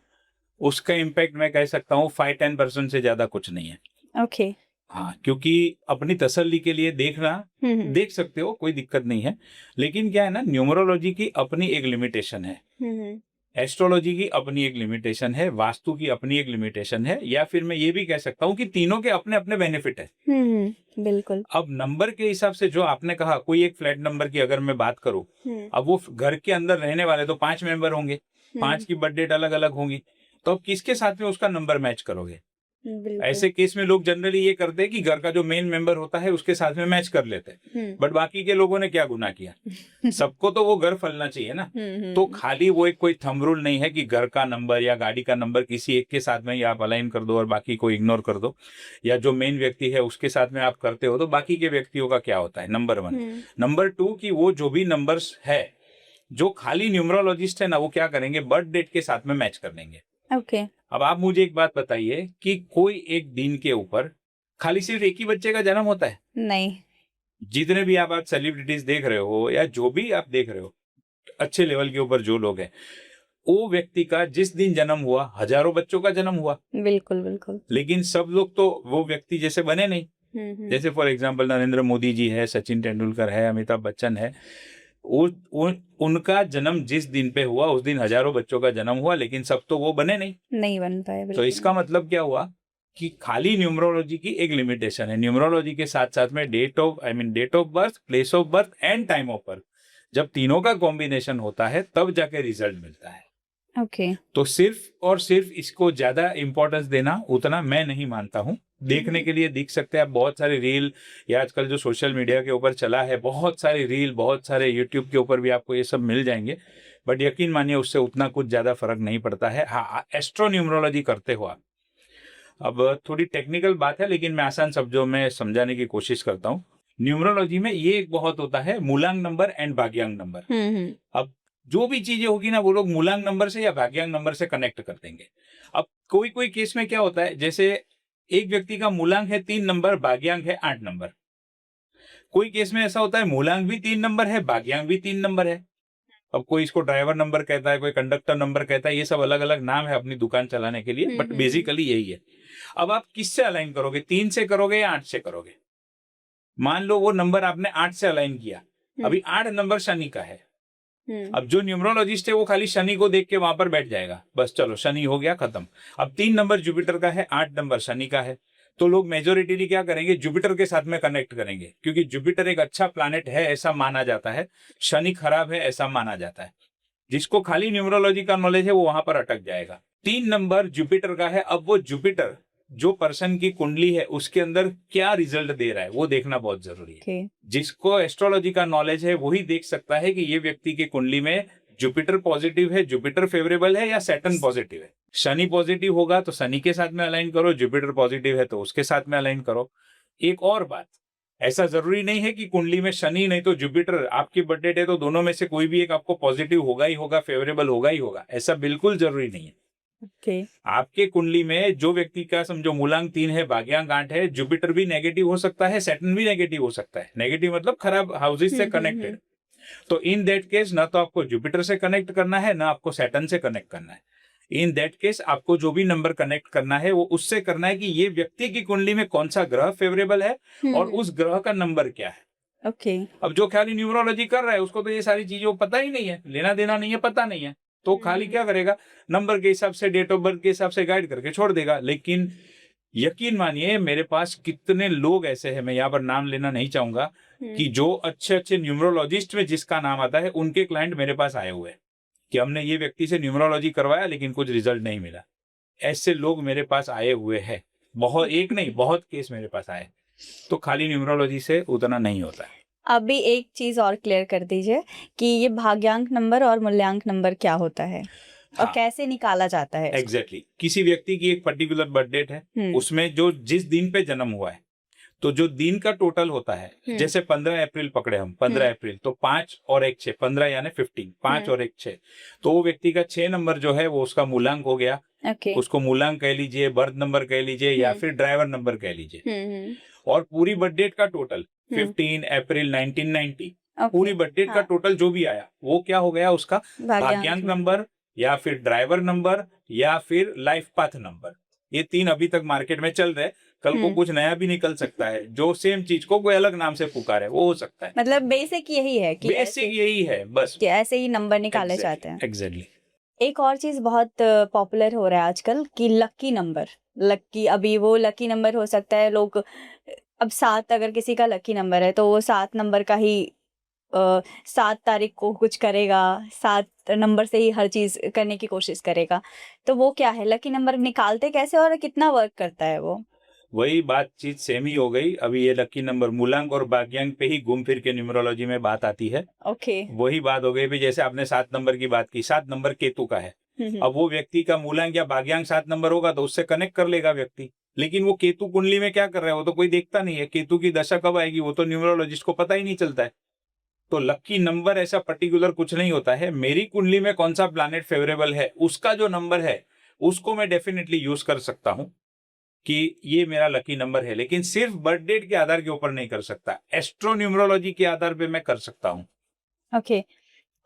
उसका इम्पैक्ट मैं कह सकता हूँ 5-10% से ज्यादा कुछ नहीं है। ओके। हाँ, क्योंकि अपनी तसल्ली के लिए देखना देख सकते हो, कोई दिक्कत नहीं है, लेकिन क्या है ना, न्यूमरोलॉजी की अपनी एक लिमिटेशन है, एस्ट्रोलॉजी की अपनी एक लिमिटेशन है, वास्तु की अपनी एक लिमिटेशन है, या फिर मैं ये भी कह सकता हूँ कि तीनों के अपने अपने बेनिफिट है। बिल्कुल। अब नंबर के हिसाब से जो आपने कहा, कोई एक फ्लैट नंबर की अगर मैं बात करूँ, अब वो घर के अंदर रहने वाले तो 5 मेंबर होंगे, 5 की बर्थ डेट अलग अलग होंगी, तो अब किसके साथ में उसका नंबर मैच करोगे? ऐसे केस में लोग जनरली ये करते हैं कि घर का जो मेन मेंबर होता है उसके साथ में मैच कर लेते हैं, बट बाकी के लोगों ने क्या गुनाह किया? सबको तो वो घर फलना चाहिए ना। तो खाली वो एक कोई थंब रूल नहीं है कि घर का नंबर या गाड़ी का नंबर किसी एक के साथ में ही आप अलाइन कर दो और बाकी को इग्नोर कर दो, या जो मेन व्यक्ति है उसके साथ में आप करते हो तो बाकी के व्यक्तियों का क्या होता है, नंबर 1। नंबर 2 कि वो जो भी नंबर्स है, जो खाली न्यूमरोलॉजिस्ट है ना, वो क्या करेंगे, बर्थ डेट के साथ में मैच कर लेंगे। ओके। अब आप मुझे एक बात बताइए कि कोई एक दिन के ऊपर खाली सिर्फ एक ही बच्चे का जन्म होता है? नहीं। जितने भी आप सेलिब्रिटीज देख रहे हो या जो भी आप देख रहे हो, अच्छे लेवल के ऊपर जो लोग हैं, वो व्यक्ति का जिस दिन जन्म हुआ हजारों बच्चों का जन्म हुआ। बिल्कुल बिल्कुल। लेकिन सब लोग तो वो व्यक्ति जैसे बने नहीं। जैसे फॉर एग्जाम्पल नरेंद्र मोदी जी है, सचिन तेंदुलकर है, अमिताभ बच्चन है, उनका जन्म जिस दिन पे हुआ उस दिन हजारों बच्चों का जन्म हुआ, लेकिन सब तो वो बने नहीं बन पाए। तो इसका मतलब क्या हुआ कि खाली न्यूमरोलॉजी की एक लिमिटेशन है। न्यूमरोलॉजी के साथ साथ में date of birth, place of birth and time of birth, जब तीनों का कॉम्बिनेशन होता है तब जाके रिजल्ट मिलता है। ओके। तो सिर्फ और सिर्फ इसको ज्यादा इंपॉर्टेंस देना उतना मैं नहीं मानता हूँ। देखने के लिए दिख सकते हैं आप बहुत सारे रील, या आजकल जो सोशल मीडिया के ऊपर चला है बहुत सारे रील, बहुत सारे यूट्यूब के ऊपर भी आपको ये सब मिल जाएंगे, बट यकीन मानिए उससे उतना कुछ ज्यादा फर्क नहीं पड़ता है। हाँ, एस्ट्रो न्यूमरोलॉजी करते हो आप, अब थोड़ी टेक्निकल बात है लेकिन मैं आसान शब्दों में समझाने की कोशिश करता हूँ। न्यूमरोलॉजी में ये एक बहुत होता है मूलांक नंबर एंड भाग्यांक नंबर। अब जो भी चीजें होगी ना वो लोग मूलांक नंबर से या भाग्यांक नंबर से कनेक्ट कर देंगे। अब कोई कोई केस में क्या होता है, जैसे एक व्यक्ति का मूलांक है 3 नंबर, भाग्यांक है 8 नंबर। कोई केस में ऐसा होता है मूलांक भी 3 नंबर है, भाग्यांक भी 3 नंबर है। अब कोई इसको ड्राइवर नंबर कहता है, कोई कंडक्टर नंबर कहता है, ये सब अलग अलग नाम है अपनी दुकान चलाने के लिए, बट बेसिकली यही है। अब आप किससे अलाइन करोगे, 3 से करोगे या 8 से करोगे? मान लो वो नंबर आपने 8 से अलाइन किया, अभी 8 नंबर शनि का है। अब जो न्यूमरोलॉजिस्ट है वो खाली शनि को देख के वहां पर बैठ जाएगा, बस चलो शनि हो गया खत्म। अब 3 नंबर जुपिटर का है, 8 नंबर शनि का है, तो लोग मेजोरिटीली क्या करेंगे, जुपिटर के साथ में कनेक्ट करेंगे, क्योंकि जुपिटर एक अच्छा प्लैनेट है ऐसा माना जाता है, शनि खराब है ऐसा माना जाता है। जिसको खाली न्यूमरोलॉजी का नॉलेज है वो वहां पर अटक जाएगा। 3 नंबर जुपिटर का है। अब वो जुपिटर जो पर्सन की कुंडली है उसके अंदर क्या रिजल्ट दे रहा है वो देखना बहुत जरूरी है। जिसको एस्ट्रोलॉजी का नॉलेज है वही देख सकता है कि ये व्यक्ति की कुंडली में जुपिटर पॉजिटिव है, जुपिटर फेवरेबल है या सैटर्न पॉजिटिव है। शनि पॉजिटिव होगा तो शनि के साथ में अलाइन करो, जुपिटर पॉजिटिव है तो उसके साथ में अलाइन करो। एक और बात, ऐसा जरूरी नहीं है कि कुंडली में शनि नहीं तो जुपिटर आपकी बर्थ डेट है तो दोनों में से कोई भी एक आपको पॉजिटिव होगा ही होगा, फेवरेबल होगा ही होगा, ऐसा बिल्कुल जरूरी नहीं है। आपके कुंडली में जो व्यक्ति का समझो मूलांक 3 है, भाग्यांक 8 है, जुपिटर भी नेगेटिव हो सकता है, सैटर्न भी नेगेटिव हो सकता है। नेगेटिव मतलब खराब हाउसेस से कनेक्टेड। तो इन दैट केस ना तो आपको जुपिटर से कनेक्ट करना है ना आपको सैटर्न से कनेक्ट करना है। इन दैट केस आपको जो भी नंबर कनेक्ट करना है वो उससे करना है कि ये व्यक्ति की कुंडली में कौन सा ग्रह फेवरेबल है और उस ग्रह का नंबर क्या है। अब जो खाली न्यूमरोलॉजी कर रहा है उसको तो ये सारी चीजों पता ही नहीं है, लेना देना नहीं है, पता नहीं है, तो खाली क्या करेगा, नंबर के हिसाब से, डेट ऑफ बर्थ के हिसाब से गाइड करके छोड़ देगा। लेकिन यकीन मानिए मेरे पास कितने लोग ऐसे हैं, मैं यहाँ पर नाम लेना नहीं चाहूंगा, कि जो अच्छे अच्छे न्यूमरोलॉजिस्ट में जिसका नाम आता है उनके क्लाइंट मेरे पास आए हुए हैं कि हमने ये व्यक्ति से न्यूमरोलॉजी करवाया लेकिन कुछ रिजल्ट नहीं मिला। ऐसे लोग मेरे पास आए हुए हैं, बहुत, एक नहीं बहुत केस मेरे पास आए। तो खाली न्यूमरोलॉजी से उतना नहीं होता है। अभी एक चीज और क्लियर कर दीजिए कि ये भाग्यांक नंबर और मूल्यांक नंबर क्या होता है और कैसे निकाला जाता है। एग्जैक्टली किसी व्यक्ति की एक पर्टिकुलर बर्थ डेट है, उसमें जो जिस दिन पे जन्म हुआ है तो जो दिन का टोटल होता है, जैसे 15 अप्रैल पकड़े हम, 15 अप्रैल तो 5 और 1 6, 15 यानी 15, 5 और 1 6, तो वो व्यक्ति का 6 नंबर जो है वो उसका मूलांक हो गया। उसको मूलांक कह लीजिए, बर्थ नंबर कह लीजिए या फिर ड्राइवर नंबर कह लीजिए। और पूरी बर्थ डेट का टोटल 15 अप्रैल 1990, पूरी बर्थ डेट का टोटल जो भी आया वो क्या हो गया, उसका भाग्यांक नंबर या फिर ड्राइवर नंबर या फिर लाइफ पाथ नंबर। ये 3 अभी तक मार्केट में चल रहे, कल को कुछ नया भी निकल सकता है जो सेम चीज को कोई अलग नाम से पुकारे, वो हो सकता है। मतलब बेसिक यही है कि बेसिक यही है बस, कि ऐसे ही नंबर निकाले जाते हैं। एग्जैक्टली। एक और चीज बहुत पॉपुलर हो रहा है आजकल कि लकी नंबर, लकी, अभी वो लकी नंबर हो सकता है लोग, अब 7 अगर किसी का लकी नंबर है तो वो 7 नंबर का ही 7 तारीख को कुछ करेगा, 7 नंबर से ही हर चीज करने की कोशिश करेगा। तो वो क्या है, लकी नंबर निकालते कैसे और कितना वर्क करता है वो? वही बातचीत सेम ही हो गई। अभी ये लकी नंबर मूलांक और भाग्यांक पे ही घूम फिर के न्यूमरोलॉजी में बात आती है। वही बात हो गई भी, जैसे आपने 7 नंबर की बात की, 7 नंबर केतु का है। अब वो व्यक्ति का मूलांक या भाग्यांक 7 नंबर होगा तो उससे कनेक्ट कर लेगा व्यक्ति, लेकिन वो केतु कुंडली में क्या कर रहा है वो तो कोई देखता नहीं है। केतु की दशा कब आएगी वो तो न्यूमरोलॉजिस्ट को पता ही नहीं चलता है। तो लकी नंबर ऐसा पर्टिकुलर कुछ नहीं होता है। मेरी कुंडली में कौन सा प्लैनेट फेवरेबल है उसका जो नंबर है उसको मैं डेफिनेटली यूज कर सकता हूं कि ये मेरा लकी नंबर है, लेकिन सिर्फ बर्थ डेट के आधार के ऊपर नहीं कर सकता, एस्ट्रो न्यूमरोलॉजी के आधार पे मैं कर सकता हूँ। ओके।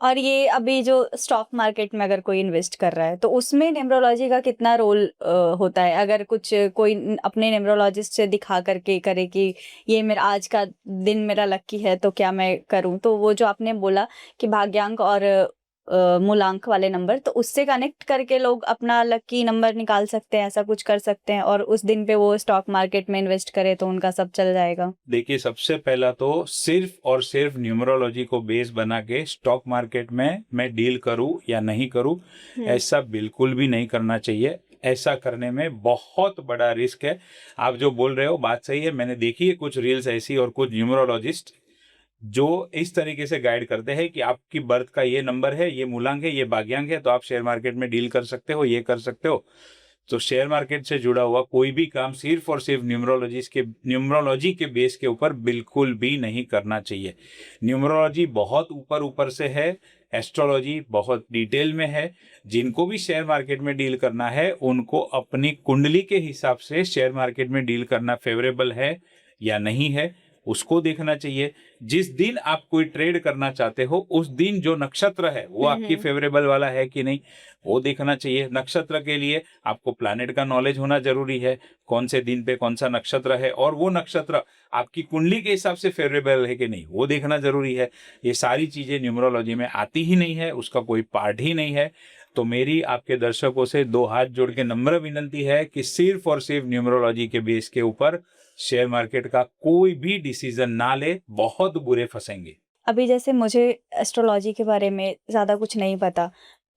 और ये अभी जो स्टॉक मार्केट में अगर कोई इन्वेस्ट कर रहा है तो उसमें न्यूमरोलॉजी का कितना रोल होता है? अगर कुछ कोई अपने न्यूमरोलॉजिस्ट से दिखा करके करे कि ये मेरा आज का दिन मेरा लकी है तो क्या मैं करूं, तो वो जो आपने बोला कि भाग्यांक और मूलांक वाले नंबर, तो उससे कनेक्ट करके लोग अपना लकी नंबर निकाल सकते हैं, ऐसा कुछ कर सकते हैं और उस दिन पे वो स्टॉक मार्केट में इन्वेस्ट करे तो उनका सब चल जाएगा? देखिए, सबसे पहला तो सिर्फ और सिर्फ न्यूमरोलॉजी को बेस बना के स्टॉक मार्केट में मैं डील करूं या नहीं करूं, ऐसा बिल्कुल भी नहीं करना चाहिए। ऐसा करने में बहुत बड़ा रिस्क है। आप जो बोल रहे हो बात सही है, मैंने देखी है कुछ रील्स ऐसी और कुछ न्यूमरोलॉजिस्ट जो इस तरीके से गाइड करते हैं कि आपकी बर्थ का ये नंबर है, ये मूलांक है, ये भाग्यांक है, तो आप शेयर मार्केट में डील कर सकते हो, ये कर सकते हो। तो शेयर मार्केट से जुड़ा हुआ कोई भी काम सिर्फ और सिर्फ न्यूमरोलॉजी के बेस के ऊपर बिल्कुल भी नहीं करना चाहिए। न्यूमरोलॉजी बहुत ऊपर ऊपर से है, एस्ट्रोलॉजी बहुत डिटेल में है। जिनको भी शेयर मार्केट में डील करना है उनको अपनी कुंडली के हिसाब से शेयर मार्केट में डील करना फेवरेबल है या नहीं है उसको देखना चाहिए। जिस दिन आप कोई ट्रेड करना चाहते हो उस दिन जो नक्षत्र है वो आपकी फेवरेबल वाला है कि नहीं वो देखना चाहिए। नक्षत्र के लिए आपको प्लैनेट का नॉलेज होना जरूरी है, कौन से दिन पे कौन सा नक्षत्र है और वो नक्षत्र आपकी कुंडली के हिसाब से फेवरेबल है कि नहीं वो देखना जरूरी है। ये सारी चीजें न्यूमरोलॉजी में आती ही नहीं है, उसका कोई पार्ट ही नहीं है। तो मेरी आपके दर्शकों से 2 हाथ जोड़ के नम्र विनंती है कि सिर्फ और सिर्फ न्यूमरोलॉजी के बेस के ऊपर शेयर मार्केट का कोई भी डिसीजन ना ले, बहुत बुरे फंसेंगे। अभी जैसे मुझे एस्ट्रोलॉजी के बारे में ज़्यादा कुछ नहीं पता,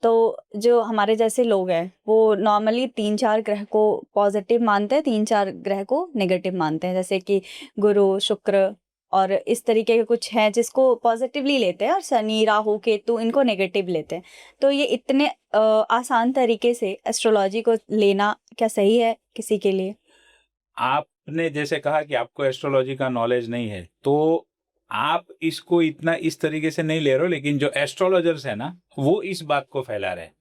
तो जो हमारे जैसे लोग हैं वो नॉर्मली 3-4 ग्रह को पॉजिटिव मानते हैं, 3-4 ग्रह को नेगेटिव मानते हैं, जैसे कि गुरु, शुक्र और इस तरीके के कुछ हैं जिसको पॉजिटिवली लेते हैं और शनि, राहु, केतु इनको नेगेटिव लेते हैं। तो ये इतने आसान तरीके से एस्ट्रोलॉजी को लेना क्या सही है किसी के लिए? आपने जैसे कहा कि आपको एस्ट्रोलॉजी का नॉलेज नहीं है, तो आप इसको इतना इस तरीके से नहीं ले रहे हो, लेकिन जो एस्ट्रोलॉजर्स है ना, वो इस बात को फैला रहे हैं।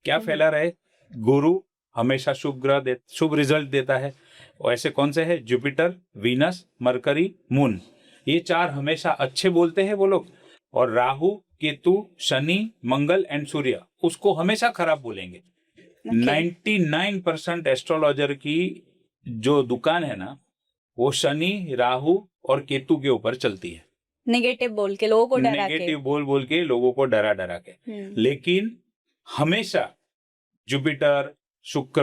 क्या फैला रहे? गुरु हमेशा शुभ रिजल्ट देता है। और ऐसे कौन से है? जुपिटर, वीनस, मरकरी, मून, ये 4 हमेशा अच्छे बोलते हैं वो लोग। और राहु, केतु, शनि, मंगल एंड सूर्य उसको हमेशा खराब बोलेंगे। 99% एस्ट्रोलॉजर की जो दुकान है ना, वो शनि, राहु और केतु के ऊपर चलती है। नेगेटिव बोल के लोगों को डरा के, नेगेटिव बोल के लोगों को डरा के। लेकिन हमेशा जुपिटर, शुक्र,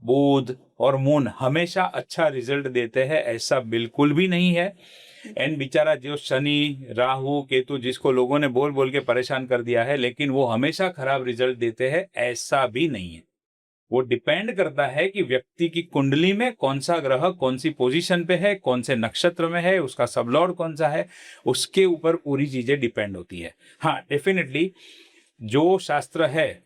बुध और मून हमेशा अच्छा रिजल्ट देते हैं, ऐसा बिल्कुल भी नहीं है। एंड बेचारा जो शनि, राहु, केतु जिसको लोगों ने बोल के परेशान कर दिया है, लेकिन वो हमेशा खराब रिजल्ट देते हैं, ऐसा भी नहीं है। वो डिपेंड करता है कि व्यक्ति की कुंडली में कौन सा ग्रह कौन सी पोजीशन पे है, कौन से नक्षत्र में है, उसका सबलॉर्ड कौन सा है, उसके ऊपर पूरी चीजें डिपेंड होती है। हाँ, डेफिनेटली जो शास्त्र है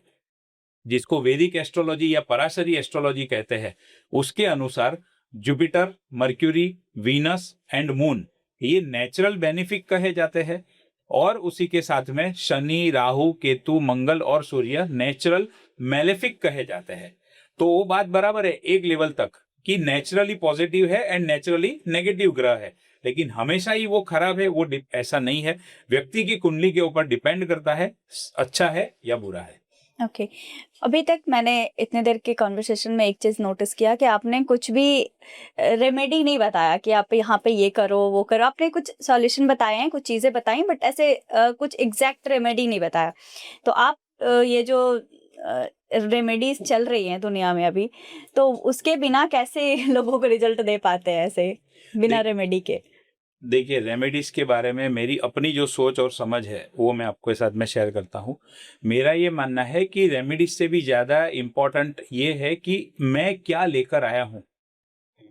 जिसको वैदिक एस्ट्रोलॉजी या पराशरी एस्ट्रोलॉजी कहते हैं, उसके अनुसार Jupiter, mercury, Venus and moon ये नेचुरल बेनिफिक कहे जाते हैं, और उसी के साथ में शनि, राहु, केतु, मंगल और सूर्य नेचुरल मैलेफिक कहे जाते हैं। तो वो बात बराबर है एक लेवल तक कि नेचुरली पॉजिटिव है एंड नेचुरली नेगेटिव ग्रह है, लेकिन हमेशा ही वो खराब है, वो ऐसा नहीं है। व्यक्ति की कुंडली के ऊपर डिपेंड करता है अच्छा है या बुरा है। ओके अभी तक मैंने इतने देर के कॉन्वर्सेशन में एक चीज़ नोटिस किया कि आपने कुछ भी रेमेडी नहीं बताया कि आप यहाँ पे ये करो वो करो। आपने कुछ सॉल्यूशन बताए हैं, कुछ चीज़ें बताई, बट ऐसे कुछ एग्जैक्ट रेमेडी नहीं बताया। तो आप ये जो रेमेडीज चल रही हैं दुनिया में अभी, तो उसके बिना कैसे लोगों को रिजल्ट दे पाते हैं ऐसे बिना रेमेडी के? देखिए, रेमेडीज के बारे में मेरी अपनी जो सोच और समझ है वो मैं आपके साथ में शेयर करता हूँ। मेरा ये मानना है कि रेमेडीज से भी ज़्यादा इम्पोर्टेंट ये है कि मैं क्या लेकर आया हूँ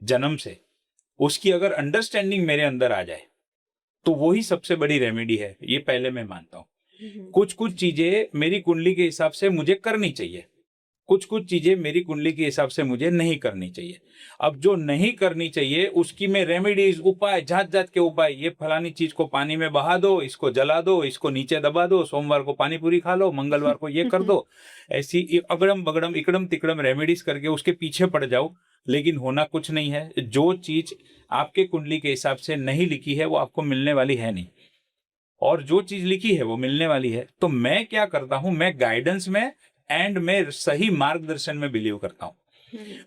जन्म से, उसकी अगर अंडरस्टैंडिंग मेरे अंदर आ जाए तो वही सबसे बड़ी रेमेडी है, ये पहले मैं मानता हूँ। कुछ चीज़ें मेरी कुंडली के हिसाब से मुझे करनी चाहिए, कुछ चीजें मेरी कुंडली के हिसाब से मुझे नहीं करनी चाहिए। अब जो नहीं करनी चाहिए उसकी मैं रेमेडीज, उपाय, जात के उपाय, ये फलानी चीज को पानी में बहा दो, इसको जला दो, इसको नीचे दबा दो, सोमवार को पानी पूरी खा लो, मंगलवार को ये कर दो, ऐसी अगड़म बगड़म इकड़म तिकड़म रेमेडीज करके उसके पीछे पड़ जाओ, लेकिन होना कुछ नहीं है। जो चीज आपके कुंडली के हिसाब से नहीं लिखी है वो आपको मिलने वाली है नहीं, और जो चीज लिखी है वो मिलने वाली है। तो मैं क्या करता हूं, मैं गाइडेंस में एंड मैं सही मार्गदर्शन में बिलीव करता हूँ।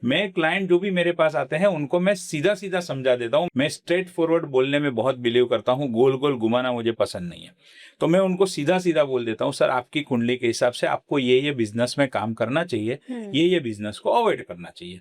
मैं क्लाइंट जो भी मेरे पास आते हैं उनको मैं सीधा सीधा समझा देता हूँ। मैं स्ट्रेट फॉरवर्ड बोलने में बहुत बिलीव करता हूँ, गोल गोल घुमाना मुझे पसंद नहीं है। तो मैं उनको सीधा सीधा बोल देता हूँ, सर आपकी कुंडली के हिसाब से आपको ये बिजनेस में काम करना चाहिए, ये बिजनेस को अवॉइड करना चाहिए।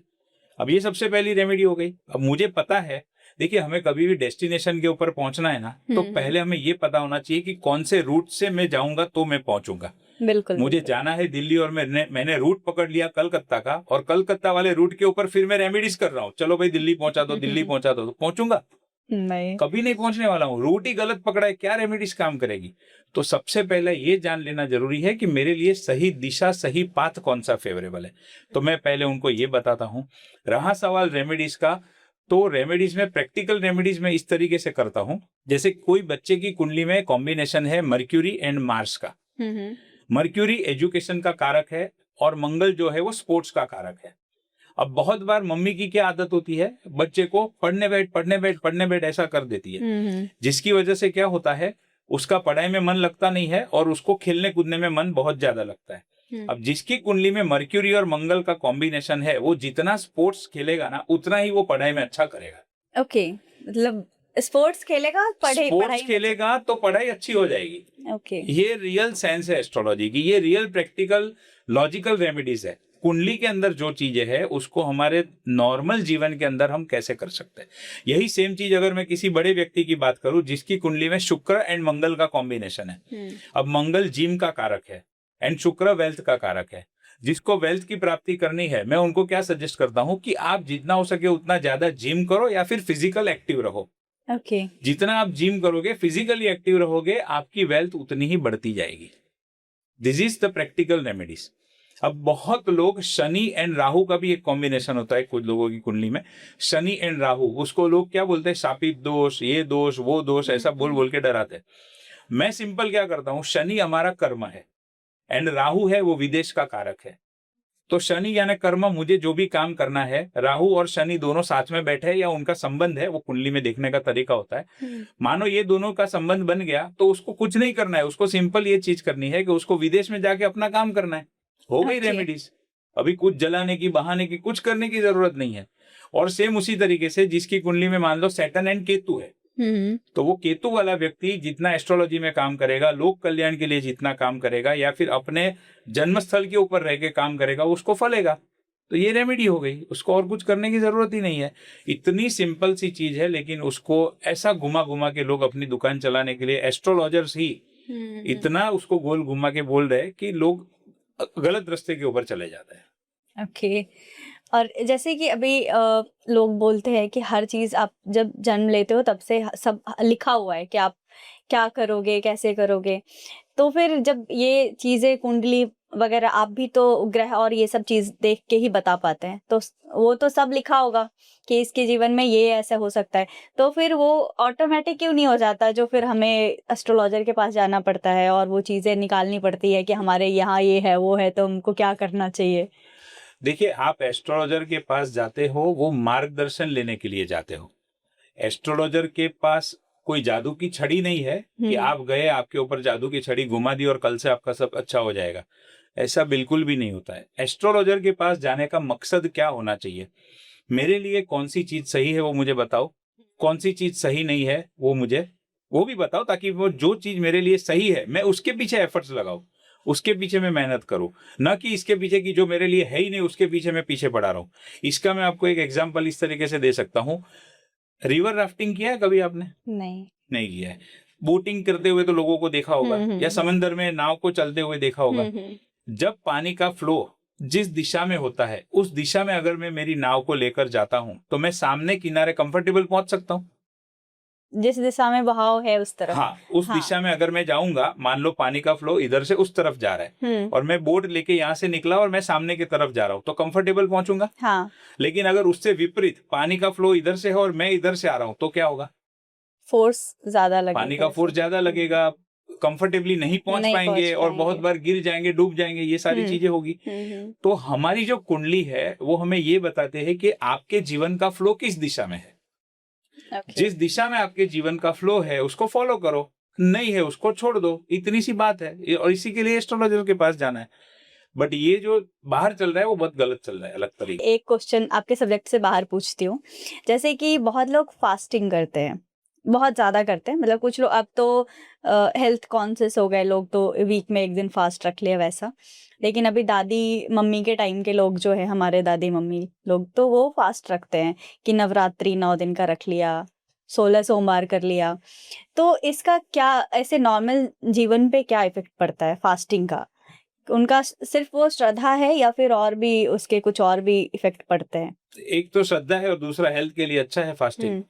अब ये सबसे पहली रेमेडी हो गई। अब मुझे पता है, देखिए हमें कभी भी डेस्टिनेशन के ऊपर पहुंचना है ना, तो पहले हमें ये पता होना चाहिए कि कौन से रूट से मैं जाऊंगा तो मैं पहुंचूंगा। बिल्कुल, मुझे जाना है दिल्ली और मैंने रूट पकड़ लिया कलकत्ता का, और कलकत्ता वाले रूट के ऊपर फिर मैं रेमेडीज कर रहा हूँ, चलो भाई दिल्ली पहुंचा दो, दिल्ली पहुंचा दो, तो पहुंचूंगा नहीं, कभी नहीं पहुंचने वाला हूँ। रूट ही गलत पकड़ा है, क्या रेमेडीज काम करेगी? तो सबसे पहले ये जान लेना जरूरी है कि मेरे लिए सही दिशा, सही पाथ कौन सा फेवरेबल है। तो मैं पहले उनको ये बताता हूँ। रहा सवाल रेमेडीज का, तो रेमेडीज में प्रैक्टिकल रेमेडीज में इस तरीके से करता हूँ, जैसे कोई बच्चे की कुंडली में कॉम्बिनेशन है मर्क्यूरी एंड मार्स का। मर्क्यूरी एजुकेशन का कारक है और मंगल जो है वो स्पोर्ट्स का कारक है। अब बहुत बार मम्मी की क्या आदत होती है, बच्चे को पढ़ने बैठ ऐसा कर देती है, जिसकी वजह से क्या होता है, उसका पढ़ाई में मन लगता नहीं है और उसको खेलने कूदने में मन बहुत ज्यादा लगता है। अब जिसकी कुंडली में मर्क्यूरी और मंगल का कॉम्बिनेशन है, वो जितना स्पोर्ट्स खेलेगा ना उतना ही वो पढ़ाई में अच्छा करेगा। ओके, मतलब स्पोर्ट्स खेलेगा, स्पोर्ट्स खेलेगा तो पढ़ाई अच्छी हो जाएगी। ओके। ये रियल साइंस है एस्ट्रोलॉजी की, ये रियल प्रैक्टिकल लॉजिकल रेमेडीज है। कुंडली के अंदर जो चीजें है उसको हमारे नॉर्मल जीवन के अंदर हम कैसे कर सकते हैं। यही सेम चीज अगर मैं किसी बड़े व्यक्ति की बात करूं जिसकी कुंडली में शुक्र एंड मंगल का कॉम्बिनेशन है। अब मंगल जिम का कारक है एंड शुक्र वेल्थ का कारक है। जिसको वेल्थ की प्राप्ति करनी है, मैं उनको क्या सजेस्ट करता हूं कि आप जितना हो सके उतना ज्यादा जिम करो या फिर फिजिकल एक्टिव रहो। ओके। जितना आप जिम करोगे, फिजिकली एक्टिव रहोगे, आपकी वेल्थ उतनी ही बढ़ती जाएगी। This is the practical remedies. अब बहुत लोग शनि एंड राहु का भी एक कॉम्बिनेशन होता है कुछ लोगों की कुंडली में। शनि एंड राहु, उसको लोग क्या बोलते हैं, शापित दोष, ये दोष, वो दोष, ऐसा बोल बोल के डराते हैं। मैं सिंपल क्या करता हूं, शनि हमारा कर्म है एंड राहु है वो विदेश का कारक है। तो शनि यानी कर्म, मुझे जो भी काम करना है, राहु और शनि दोनों साथ में बैठे या उनका संबंध है, वो कुंडली में देखने का तरीका होता है। मानो ये दोनों का संबंध बन गया तो उसको कुछ नहीं करना है, उसको सिंपल ये चीज करनी है कि उसको विदेश में जाके अपना काम करना है। हो गई रेमेडीज। अभी कुछ जलाने की, बहाने की, कुछ करने की जरूरत नहीं है। और सेम उसी तरीके से जिसकी कुंडली में मान लो सैटर्न एंड केतु है, तो वो केतु वाला व्यक्ति जितना एस्ट्रोलॉजी में काम करेगा, लोक कल्याण के लिए जितना काम करेगा या फिर अपने जन्मस्थल के ऊपर रह के काम करेगा, उसको फलेगा। तो ये रेमेडी हो गई, उसको और कुछ करने की जरूरत ही नहीं है। इतनी सिंपल सी चीज है, लेकिन उसको ऐसा घुमा घुमा के लोग अपनी दुकान चलाने के लिए, एस्ट्रोलॉजर्स ही इतना उसको गोल घुमा के बोल रहे हैं कि लोग गलत रास्ते के ऊपर चले जाते हैं। ओके। और जैसे कि अभी लोग बोलते हैं कि हर चीज आप जब जन्म लेते हो तब से सब लिखा हुआ है कि आप क्या करोगे, कैसे करोगे। तो फिर जब ये चीजें, कुंडली वगैरह, आप भी तो ग्रह और ये सब चीज देख के ही बता पाते हैं, तो वो तो सब लिखा होगा कि इसके जीवन में ये ऐसा हो सकता है। तो फिर वो ऑटोमेटिक क्यों नहीं हो जाता, जो फिर हमें एस्ट्रोलॉजर के पास जाना पड़ता है और वो चीजें निकालनी पड़ती है कि हमारे यहाँ ये है, वो है, तो हमको क्या करना चाहिए। देखिए, आप एस्ट्रोलॉजर के पास जाते हो, वो मार्गदर्शन लेने के लिए जाते हो। एस्ट्रोलॉजर के पास कोई जादू की छड़ी नहीं है कि आप गए, आपके ऊपर जादू की छड़ी घुमा दी और कल से आपका सब अच्छा हो जाएगा। ऐसा बिल्कुल भी नहीं होता है। एस्ट्रोलॉजर के पास जाने का मकसद क्या होना चाहिए, मेरे लिए कौन सी चीज सही है वो मुझे बताओ, कौन सी चीज सही नहीं है वो भी बताओ, ताकि वो जो चीज मेरे लिए सही है मैं उसके पीछे एफर्ट्स लगाऊं, उसके पीछे मैं मेहनत करूं, ना कि इसके पीछे की जो मेरे लिए है ही नहीं उसके पीछे मैं पीछे पड़ा रहूं। इसका मैं आपको एक एग्जांपल इस तरीके से दे सकता हूं। रिवर राफ्टिंग किया है कभी आपने? नहीं किया है। बोटिंग करते हुए तो लोगों को देखा होगा, या समंदर में नाव को चलते हुए देखा होगा। जब पानी का फ्लो जिस दिशा में होता है, उस दिशा में अगर मैं मेरी नाव को लेकर जाता हूं तो मैं सामने किनारे कंफर्टेबल पहुंच सकता हूं। जिस दिशा में बहाव है उस तरफ। हाँ, उस दिशा में अगर मैं जाऊंगा, मान लो पानी का फ्लो इधर से उस तरफ जा रहा है और मैं बोट लेके यहाँ से निकला और मैं सामने की तरफ जा रहा हूँ, तो कंफर्टेबल पहुंचूंगा। हाँ। लेकिन अगर उससे विपरीत पानी का फ्लो इधर से है और मैं इधर से आ रहा हूँ, तो क्या होगा? फोर्स ज्यादा लगेगा, पानी का फोर्स ज्यादा लगेगा, कंफर्टेबली नहीं पहुंच पाएंगे और बहुत बार गिर जाएंगे, डूब जाएंगे, ये सारी चीजें होगी। तो हमारी जो कुंडली है वो हमें ये बताते हैं कि आपके जीवन का फ्लो किस दिशा में है। जिस दिशा में आपके जीवन का फ्लो है उसको फॉलो करो, नहीं है उसको छोड़ दो, इतनी सी बात है। और इसी के लिए एस्ट्रोलॉजर के पास जाना है। बट ये जो बाहर चल रहा है वो बहुत गलत चल रहा है, अलग तरीके। एक क्वेश्चन आपके सब्जेक्ट से बाहर पूछती हूँ। जैसे कि बहुत लोग फास्टिंग करते हैं, बहुत ज्यादा करते हैं, मतलब कुछ लोग, अब तो हेल्थ कॉन्शियस हो गए लोग, तो वीक में एक दिन फास्ट रख लिया वैसा। लेकिन अभी दादी मम्मी के टाइम के लोग जो है, हमारे दादी मम्मी लोग, तो वो फास्ट रखते हैं कि नवरात्रि 9 दिन का रख लिया, 16 सोमवार कर लिया। तो इसका क्या, ऐसे नॉर्मल जीवन पे क्या इफेक्ट पड़ता है फास्टिंग का? उनका सिर्फ वो श्रद्धा है या फिर और भी उसके कुछ और भी इफेक्ट पड़ते हैं? एक तो श्रद्धा है और दूसरा हेल्थ के लिए अच्छा है फास्टिंग।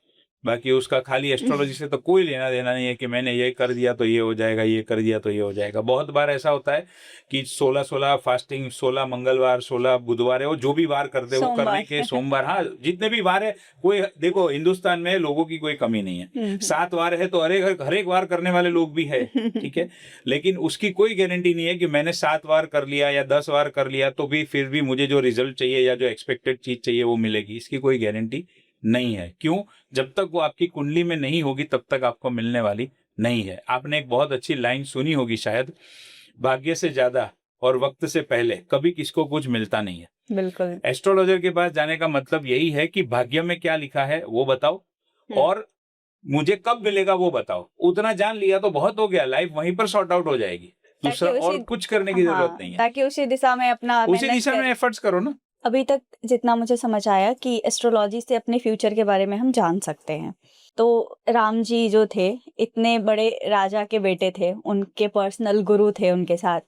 बाकी उसका खाली एस्ट्रोलॉजी से तो कोई लेना देना नहीं है कि मैंने ये कर दिया तो ये हो जाएगा, ये कर दिया तो ये हो जाएगा। बहुत बार ऐसा होता है कि 16 फास्टिंग, 16 मंगलवार, 16 बुधवार है, वो जो भी वार करते हैं वो करने के, सोमवार, हाँ जितने भी वार है, कोई देखो हिंदुस्तान में लोगों की कोई कमी नहीं है। 7 वार है तो हर एक वार करने वाले लोग भी है, ठीक है। लेकिन उसकी कोई गारंटी नहीं है कि मैंने 7 वार कर लिया या 10 वार कर लिया तो भी फिर भी मुझे जो रिजल्ट चाहिए या जो एक्सपेक्टेड चीज चाहिए वो मिलेगी। इसकी कोई गारंटी नहीं है। क्यों? जब तक वो आपकी कुंडली में नहीं होगी तब तक आपको मिलने वाली नहीं है। आपने एक बहुत अच्छी लाइन सुनी होगी शायद, भाग्य से ज्यादा और वक्त से पहले कभी किसको कुछ मिलता नहीं है। बिल्कुल। एस्ट्रोलॉजर के पास जाने का मतलब यही है कि भाग्य में क्या लिखा है वो बताओ और मुझे कब मिलेगा वो बताओ, उतना जान लिया तो बहुत हो गया, लाइफ वहीं पर सॉर्ट आउट हो जाएगी, दूसरा और कुछ करने की जरूरत नहीं है। ताकि उसी दिशा में अपना उसी दिशा में एफर्ट्स करो ना। अभी तक जितना मुझे समझ आया कि एस्ट्रोलॉजी से अपने फ्यूचर के बारे में हम जान सकते हैं। तो राम जी जो थे, इतने बड़े राजा के बेटे थे, उनके पर्सनल गुरु थे उनके साथ,